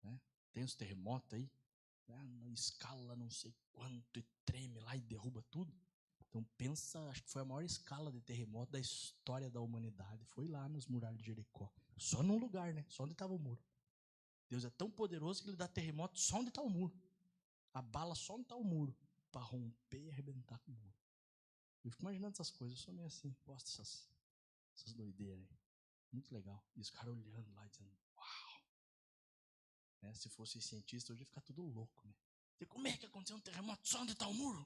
A: Né? Tem os terremotos aí, na escala não sei quanto, e treme lá e derruba tudo. Então pensa, acho que foi a maior escala de terremoto da história da humanidade. Foi lá nas muralhas de Jericó. Só num lugar, né? Só onde estava o muro. Deus é tão poderoso que ele dá terremoto só onde está o muro. Abala só onde está o muro, para romper e arrebentar com o muro. Eu fico imaginando essas coisas, eu sou meio assim, gosto dessas doideiras aí. Muito legal. E os caras olhando lá, dizendo, uau. Né? Se fosse cientista, hoje ia ficar tudo louco, né? E como é que aconteceu um terremoto só onde está o muro?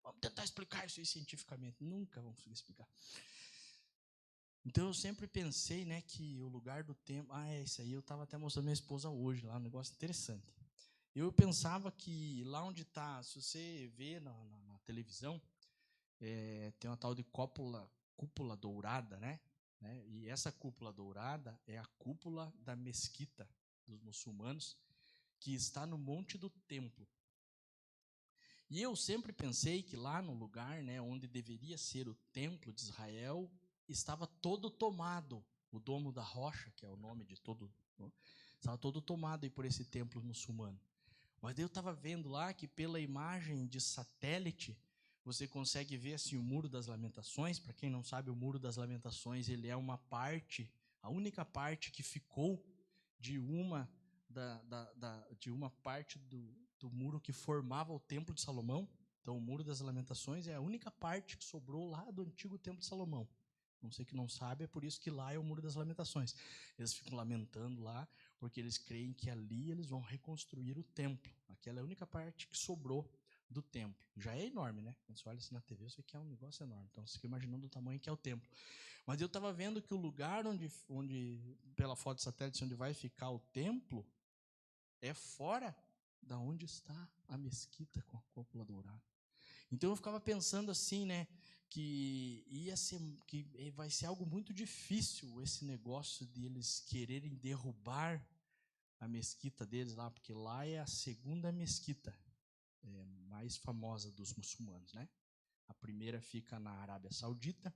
A: Vamos tentar explicar isso aí cientificamente. Nunca vamos conseguir explicar. Então eu sempre pensei, né, que o lugar do tempo... isso aí eu estava até mostrando minha esposa hoje lá, um negócio interessante. Eu pensava que lá onde está, se você vê na televisão, tem uma tal de cúpula dourada, né? E essa cúpula dourada é a cúpula da mesquita dos muçulmanos, que está no Monte do Templo. E eu sempre pensei que lá no lugar, né, onde deveria ser o templo de Israel, estava todo tomado. O Domo da Rocha, que é o nome de todo, estava todo tomado aí por esse templo muçulmano. Mas daí eu estava vendo lá que pela imagem de satélite, você consegue ver assim, o Muro das Lamentações. Para quem não sabe, o Muro das Lamentações ele é uma parte, a única parte que ficou de uma parte do muro que formava o Templo de Salomão. Então o Muro das Lamentações é a única parte que sobrou lá do antigo Templo de Salomão. Não sei que não sabe, é por isso que lá é o Muro das Lamentações. Eles ficam lamentando lá, porque eles creem que ali eles vão reconstruir o templo. Aquela é a única parte que sobrou do templo. Já é enorme, né? Quando você olha assim na TV, você vê que é um negócio enorme. Então você fica imaginando o tamanho que é o templo. Mas eu estava vendo que o lugar onde, pela foto de satélite, onde vai ficar o templo, é fora da onde está a mesquita com a cúpula dourada. Então eu ficava pensando assim, né? Que vai ser algo muito difícil esse negócio de eles quererem derrubar a mesquita deles lá, porque lá é a segunda mesquita mais famosa dos muçulmanos, né? A primeira fica na Arábia Saudita,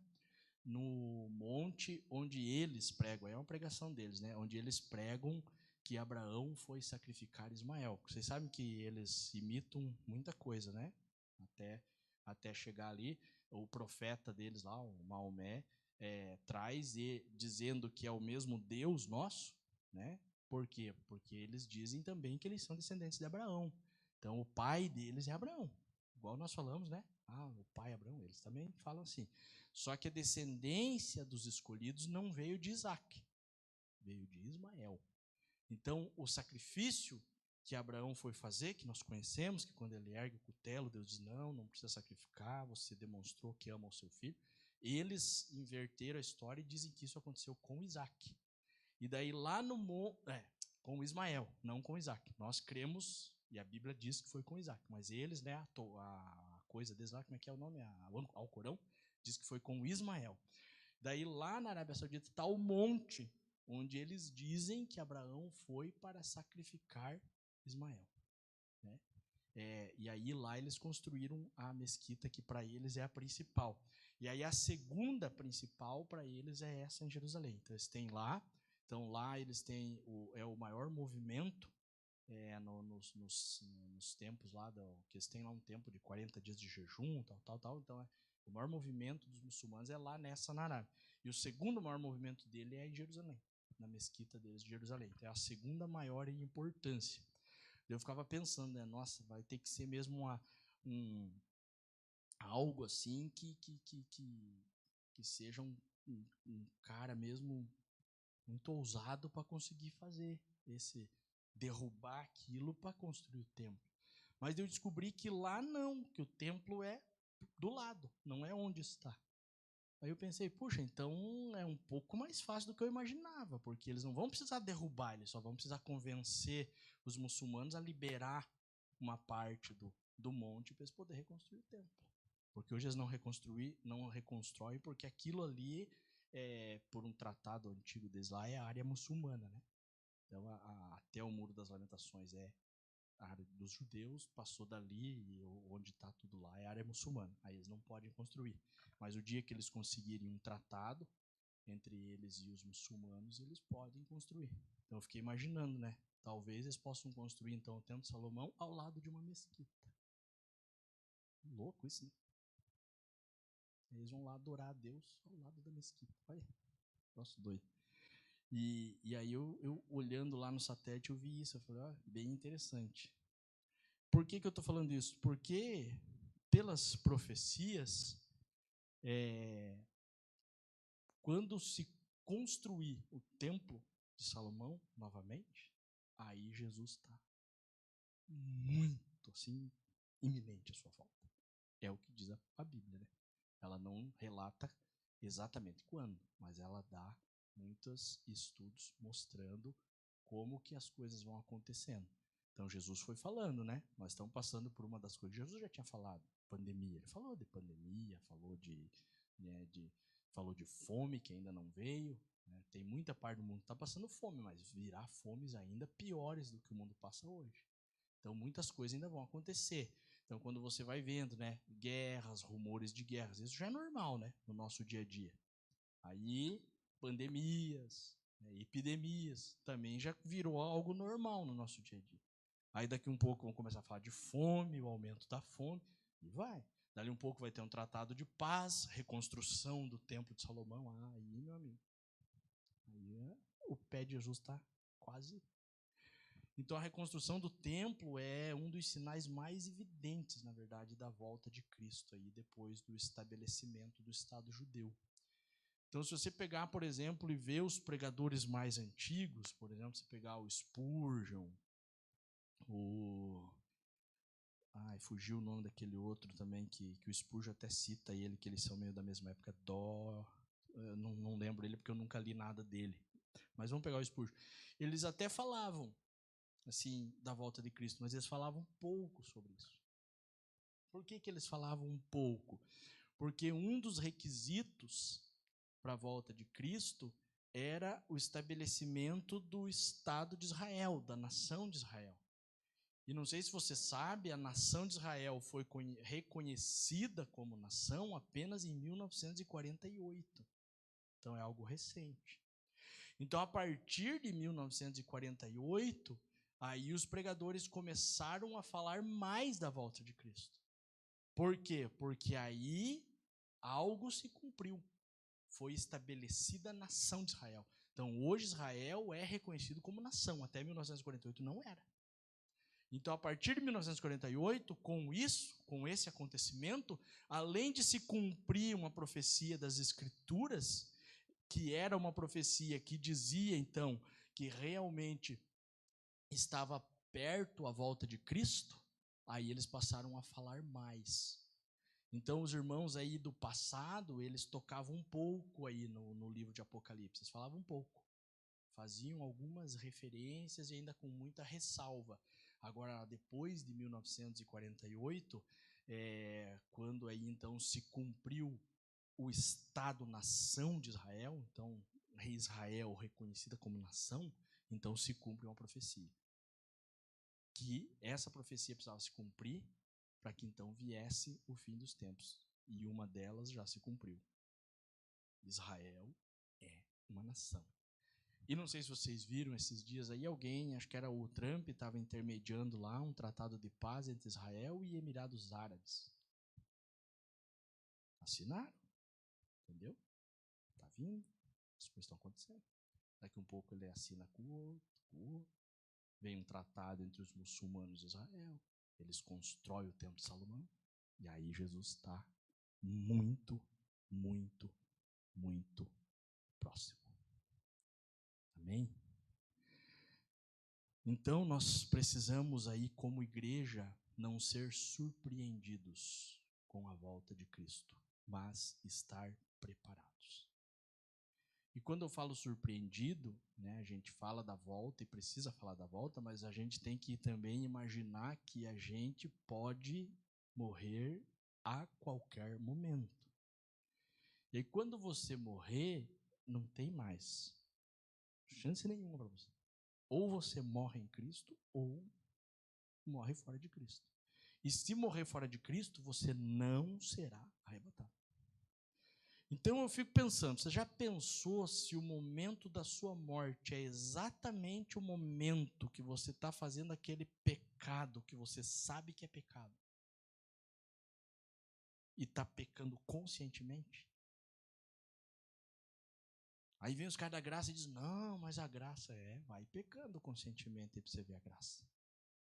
A: no monte onde eles pregam, é uma pregação deles, né? Onde eles pregam que Abraão foi sacrificar Ismael. Vocês sabem que eles imitam muita coisa, né? Até chegar ali, o profeta deles lá, o Maomé, traz dizendo que é o mesmo Deus nosso, né? Por quê? Porque eles dizem também que eles são descendentes de Abraão. Então o pai deles é Abraão, igual nós falamos, né? O pai é Abraão, eles também falam assim. Só que a descendência dos escolhidos não veio de Isaac, veio de Ismael. Então o sacrifício que Abraão foi fazer, que nós conhecemos, que quando ele ergue o cutelo, Deus diz, não precisa sacrificar, você demonstrou que ama o seu filho. Eles inverteram a história e dizem que isso aconteceu com Isaac. E daí lá no com Ismael, não com Isaac. Nós cremos, e a Bíblia diz que foi com Isaac, mas eles, né, a coisa deles lá, como é que é o nome? Ao Corão, diz que foi com Ismael. Daí lá na Arábia Saudita está o monte onde eles dizem que Abraão foi para sacrificar Ismael, né? E aí lá eles construíram a mesquita que para eles é a principal. E aí a segunda principal para eles é essa em Jerusalém. Então eles têm lá, eles têm o maior movimento nos tempos lá, que eles têm lá um tempo de 40 dias de jejum, tal. Então, o maior movimento dos muçulmanos é lá nessa na Arábia. E o segundo maior movimento dele é em Jerusalém, na mesquita deles de Jerusalém. Então, é a segunda maior em importância. Eu ficava pensando, né, nossa, vai ter que ser mesmo algo assim que seja um cara mesmo muito ousado para conseguir fazer derrubar aquilo para construir o templo. Mas eu descobri que lá não, que o templo é do lado, não é onde está. Aí eu pensei, puxa, então é um pouco mais fácil do que eu imaginava, porque eles não vão precisar derrubar, eles só vão precisar convencer os muçulmanos a liberar uma parte do monte para eles poderem reconstruir o templo. Porque hoje eles não reconstroem, porque aquilo ali, por um tratado antigo deles lá, é a área muçulmana, né? Então, até o Muro das Lamentações é a área dos judeus, passou dali e onde está tudo lá é a área muçulmana. Aí eles não podem construir. Mas o dia que eles conseguirem um tratado entre eles e os muçulmanos, eles podem construir. Então eu fiquei imaginando, né? Talvez eles possam construir então o Templo de Salomão ao lado de uma mesquita. Louco isso, né? Eles vão lá adorar a Deus ao lado da mesquita. Olha, nossa, doido. E aí eu olhando lá no satélite, eu vi isso. Eu falei, bem interessante. Por que eu estou falando isso? Porque pelas profecias, quando se construir o templo de Salomão novamente, aí Jesus está muito assim iminente a sua volta. É o que diz a Bíblia, né? Ela não relata exatamente quando, mas ela dá muitos estudos mostrando como que as coisas vão acontecendo. Então Jesus foi falando, né? Nós estamos passando por uma das coisas. Jesus já tinha falado, pandemia. Ele falou de pandemia, falou de fome que ainda não veio. Né? Tem muita parte do mundo que está passando fome, mas virá fomes ainda piores do que o mundo passa hoje. Então muitas coisas ainda vão acontecer. Então quando você vai vendo, né, guerras, rumores de guerras, isso já é normal, né, no nosso dia a dia. Aí pandemias, né, epidemias, também já virou algo normal no nosso dia a dia. Aí daqui um pouco vão começar a falar de fome, o aumento da fome, e vai. Dali um pouco vai ter um tratado de paz, reconstrução do Templo de Salomão. Aí, meu amigo, aí o pé de Jesus está quase. Então a reconstrução do templo é um dos sinais mais evidentes, na verdade, da volta de Cristo aí depois do estabelecimento do Estado judeu. Então, se você pegar, por exemplo, e ver os pregadores mais antigos, por exemplo, se pegar o Spurgeon, fugiu o nome daquele outro também, que o Spurgeon até cita ele, que eles são meio da mesma época, eu não lembro ele porque eu nunca li nada dele. Mas vamos pegar o Spurgeon. Eles até falavam, assim, da volta de Cristo, mas eles falavam pouco sobre isso. Por que eles falavam um pouco? Porque um dos requisitos para a volta de Cristo era o estabelecimento do Estado de Israel, da nação de Israel. E não sei se você sabe, a nação de Israel foi reconhecida como nação apenas em 1948. Então é algo recente. Então, a partir de 1948, aí os pregadores começaram a falar mais da volta de Cristo. Por quê? Porque aí algo se cumpriu. Foi estabelecida a nação de Israel. Então, hoje Israel é reconhecido como nação. Até 1948 não era. Então, a partir de 1948, com esse acontecimento, além de se cumprir uma profecia das Escrituras, que era uma profecia que dizia, então, que realmente estava perto a volta de Cristo, aí eles passaram a falar mais. Então, os irmãos aí do passado, eles tocavam um pouco aí no livro de Apocalipse, eles falavam um pouco. Faziam algumas referências e ainda com muita ressalva. Agora, depois de 1948, quando aí então se cumpriu o Estado-nação de Israel, então Israel reconhecida como nação, então se cumpre uma profecia. Que essa profecia precisava se cumprir para que então viesse o fim dos tempos. E uma delas já se cumpriu. Israel é uma nação. E não sei se vocês viram esses dias aí, alguém, acho que era o Trump, estava intermediando lá um tratado de paz entre Israel e Emirados Árabes. Assinaram, entendeu? Está vindo, as coisas estão acontecendo. Daqui um pouco ele assina com o outro. Vem um tratado entre os muçulmanos e Israel. Eles constroem o Templo de Salomão. E aí Jesus está muito, muito, muito próximo. Amém? Então nós precisamos aí, como igreja, não ser surpreendidos com a volta de Cristo, mas estar preparados. E quando eu falo surpreendido, né, a gente fala da volta e precisa falar da volta, mas a gente tem que também imaginar que a gente pode morrer a qualquer momento. E aí, quando você morrer, não tem mais chance nenhuma para você. Ou você morre em Cristo, ou morre fora de Cristo. E se morrer fora de Cristo, você não será arrebatado. Então eu fico pensando, você já pensou se o momento da sua morte é exatamente o momento que você está fazendo aquele pecado que você sabe que é pecado? E está pecando conscientemente? Aí vem os caras da graça e dizem, não, mas a graça vai pecando conscientemente para você ver a graça.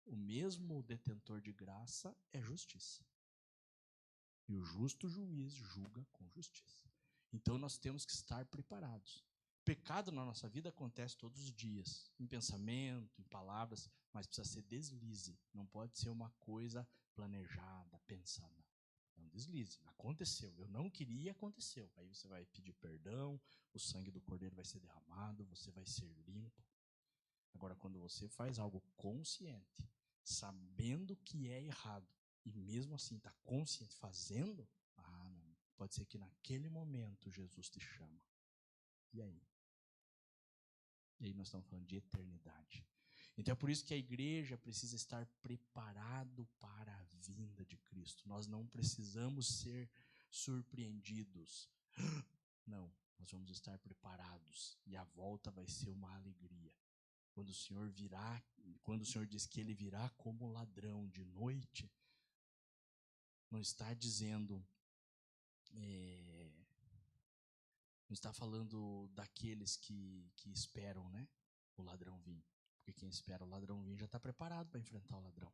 A: O mesmo detentor de graça é justiça. E o justo juiz julga com justiça. Então nós temos que estar preparados. Pecado na nossa vida acontece todos os dias, em pensamento, em palavras, mas precisa ser deslize. Não pode ser uma coisa planejada, pensada. Não, deslize. Aconteceu. Eu não queria, aconteceu. Aí você vai pedir perdão, o sangue do cordeiro vai ser derramado, você vai ser limpo. Agora, quando você faz algo consciente, sabendo que é errado, e mesmo assim está consciente fazendo, não. Pode ser que naquele momento Jesus te chama. E aí? E aí nós estamos falando de eternidade. Então é por isso que a igreja precisa estar preparado para a vinda de Cristo. Nós não precisamos ser surpreendidos. Não, nós vamos estar preparados e a volta vai ser uma alegria. Quando o Senhor virá, quando o Senhor diz que Ele virá como ladrão de noite, não está dizendo, não está falando daqueles que esperam, né, o ladrão vir. Porque quem espera o ladrão vir já está preparado para enfrentar o ladrão.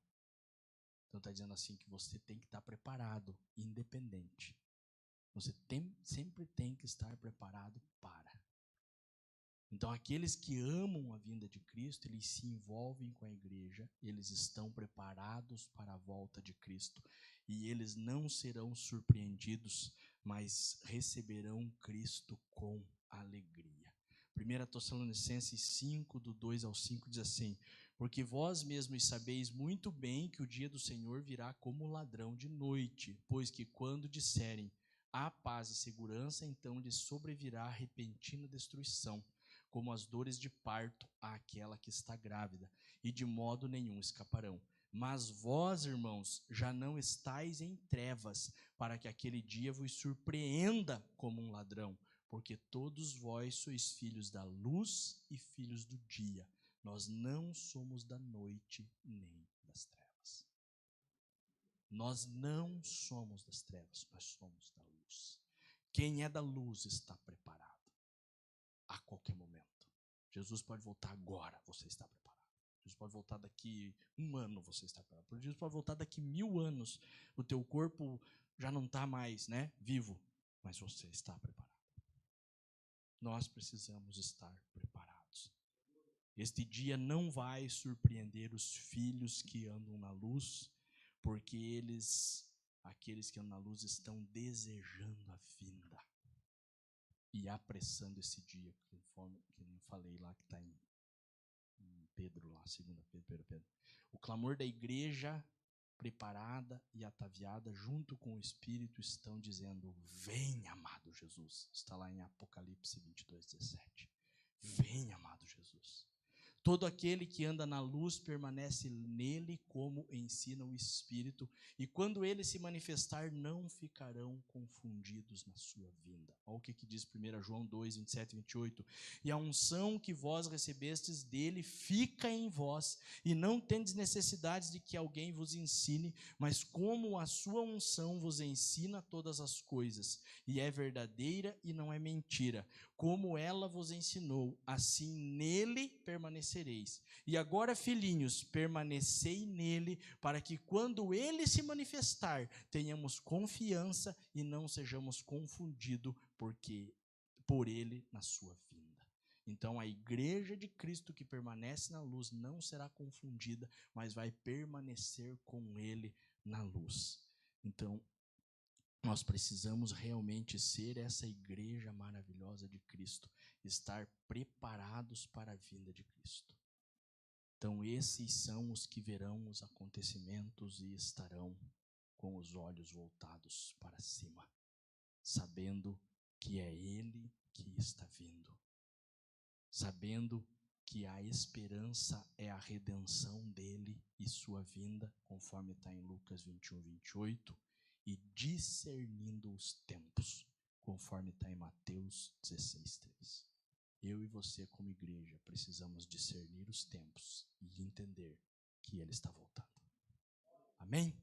A: Então está dizendo assim que você tem que estar preparado, independente. Você sempre tem que estar preparado para. Então aqueles que amam a vinda de Cristo, eles se envolvem com a igreja, eles estão preparados para a volta de Cristo. E eles não serão surpreendidos, mas receberão Cristo com alegria. 1 Tessalonicenses 5, do 2 ao 5, diz assim: porque vós mesmos sabeis muito bem que o dia do Senhor virá como ladrão de noite, pois que quando disserem há paz e segurança, então lhes sobrevirá repentina destruição, como as dores de parto àquela que está grávida, e de modo nenhum escaparão. Mas vós, irmãos, já não estáis em trevas, para que aquele dia vos surpreenda como um ladrão, porque todos vós sois filhos da luz e filhos do dia. Nós não somos da noite nem das trevas. Nós não somos das trevas, nós somos da luz. Quem é da luz está preparado a qualquer momento. Jesus pode voltar agora, você está preparado. Jesus pode voltar daqui 1 ano, você está preparado. Jesus pode voltar daqui 1000 anos, o teu corpo já não está mais, vivo, mas você está preparado. Nós precisamos estar preparados. Este dia não vai surpreender os filhos que andam na luz, porque aqueles que andam na luz, estão desejando a vinda e apressando esse dia, conforme que eu falei lá, que está em Pedro, lá, 2 Pedro. O clamor da igreja preparada e ataviada, junto com o Espírito, estão dizendo: vem, amado Jesus. Está lá em Apocalipse 22, 17. Vem, amado Jesus. Todo aquele que anda na luz permanece nele, como ensina o Espírito, e quando ele se manifestar, não ficarão confundidos na sua vinda. Olha o que diz 1 João 2, 27 e 28. E a unção que vós recebestes dele fica em vós, e não tendes necessidade de que alguém vos ensine, mas como a sua unção vos ensina todas as coisas, e é verdadeira e não é mentira, como ela vos ensinou, assim nele permanecereis. E agora, filhinhos, permanecei nele, para que quando ele se manifestar, tenhamos confiança e não sejamos confundidos por ele na sua vinda. Então, a igreja de Cristo que permanece na luz não será confundida, mas vai permanecer com ele na luz. Então, nós precisamos realmente ser essa igreja maravilhosa de Cristo, estar preparados para a vinda de Cristo. Então, esses são os que verão os acontecimentos e estarão com os olhos voltados para cima, sabendo que é Ele que está vindo, sabendo que a esperança é a redenção dele e sua vinda, conforme está em Lucas 21, 28, e discernindo os tempos, conforme está em Mateus 16, 3. Eu e você, como igreja, precisamos discernir os tempos e entender que ele está voltando. Amém?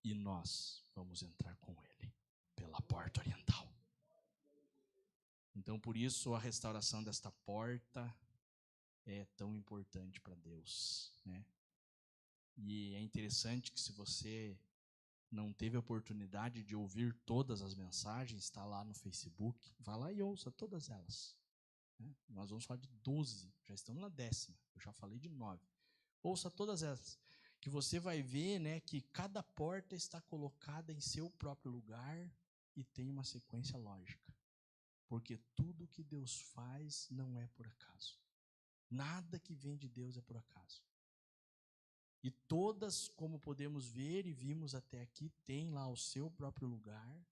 A: E nós vamos entrar com ele pela porta oriental. Então, por isso, a restauração desta porta é tão importante para Deus, né? E é interessante que, se você não teve a oportunidade de ouvir todas as mensagens, está lá no Facebook, vá lá e ouça todas elas, né? Nós vamos falar de 12, já estamos na 10ª, eu já falei de 9. Ouça todas elas, que você vai ver, né, que cada porta está colocada em seu próprio lugar e tem uma sequência lógica, porque tudo que Deus faz não é por acaso, nada que vem de Deus é por acaso. E todas, como podemos ver e vimos até aqui, tem lá o seu próprio lugar,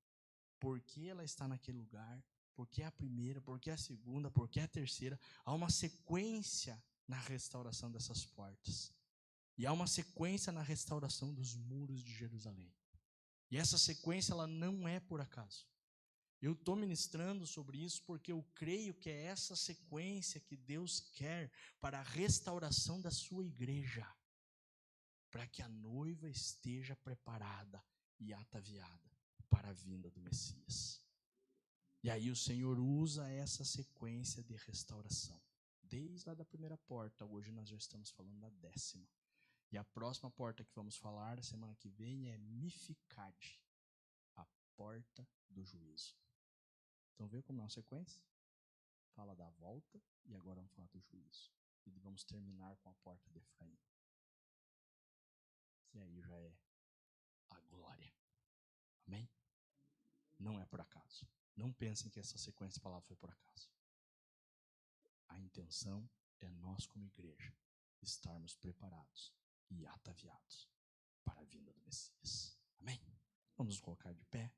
A: porque ela está naquele lugar, porque é a primeira, porque é a segunda, porque é a terceira. Há uma sequência na restauração dessas portas. E há uma sequência na restauração dos muros de Jerusalém. E essa sequência, ela não é por acaso. Eu estou ministrando sobre isso porque eu creio que é essa sequência que Deus quer para a restauração da sua igreja, para que a noiva esteja preparada e ataviada para a vinda do Messias. E aí o Senhor usa essa sequência de restauração, desde lá da primeira porta. Hoje nós já estamos falando da 10ª. E a próxima porta que vamos falar, a semana que vem, é Mificade, a porta do juízo. Então vê como é uma sequência? Fala da volta e agora vamos falar do juízo. E vamos terminar com a porta de Efraim. E aí já é a glória. Amém? Não é por acaso. Não pensem que essa sequência de palavras foi por acaso. A intenção é nós, como igreja, estarmos preparados e ataviados para a vinda do Messias. Amém? Vamos nos colocar de pé.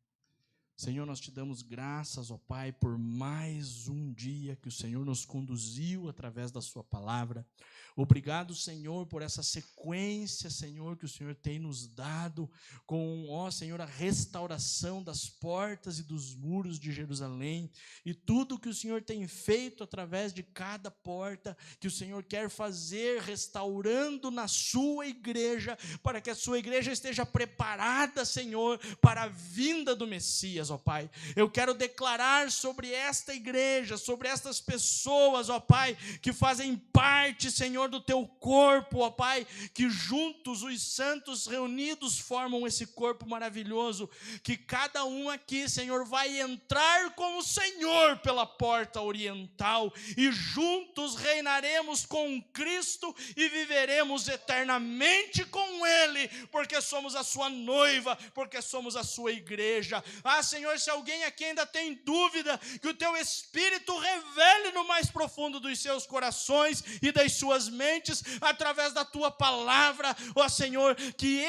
A: Senhor, nós te damos graças, ó Pai, por mais um dia que o Senhor nos conduziu através da sua palavra. Obrigado, Senhor, por essa sequência, Senhor, que o Senhor tem nos dado com, ó Senhor, a restauração das portas e dos muros de Jerusalém e tudo que o Senhor tem feito através de cada porta que o Senhor quer fazer, restaurando na sua igreja, para que a sua igreja esteja preparada, Senhor, para a vinda do Messias, ó Pai. Eu quero declarar sobre esta igreja, sobre estas pessoas, ó Pai, que fazem parte, Senhor, do teu corpo, ó Pai, que juntos os santos reunidos formam esse corpo maravilhoso, que cada um aqui, Senhor, vai entrar com o Senhor pela porta oriental e juntos reinaremos com Cristo e viveremos eternamente com Ele, porque somos a sua noiva, porque somos a sua igreja. Ah, Senhor, se alguém aqui ainda tem dúvida, que o teu Espírito revele no mais profundo dos seus corações e das suas mentes, através da tua palavra, ó Senhor, que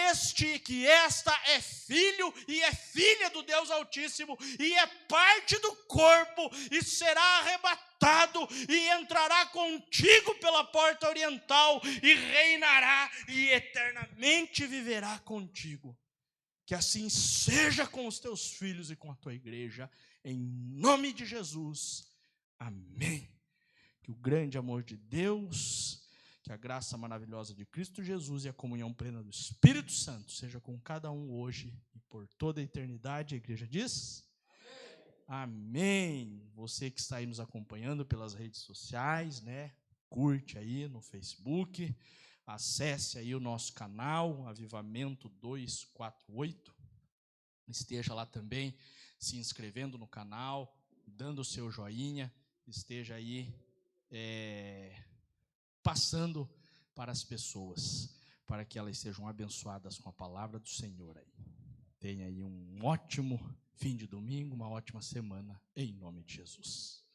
A: esta é filho e é filha do Deus Altíssimo, e é parte do corpo, e será arrebatado, e entrará contigo pela porta oriental, e reinará, e eternamente viverá contigo. Que assim seja com os teus filhos e com a tua igreja, em nome de Jesus. Amém. Que o grande amor de Deus, que a graça maravilhosa de Cristo Jesus e a comunhão plena do Espírito Santo seja com cada um hoje e por toda a eternidade. A igreja diz: amém. Você que está aí nos acompanhando pelas redes sociais, né? Curte aí no Facebook. Acesse aí o nosso canal, Avivamento 248. Esteja lá também se inscrevendo no canal, dando o seu joinha. Esteja aí passando para as pessoas, para que elas sejam abençoadas com a palavra do Senhor aí. Tenha aí um ótimo fim de domingo, uma ótima semana, em nome de Jesus.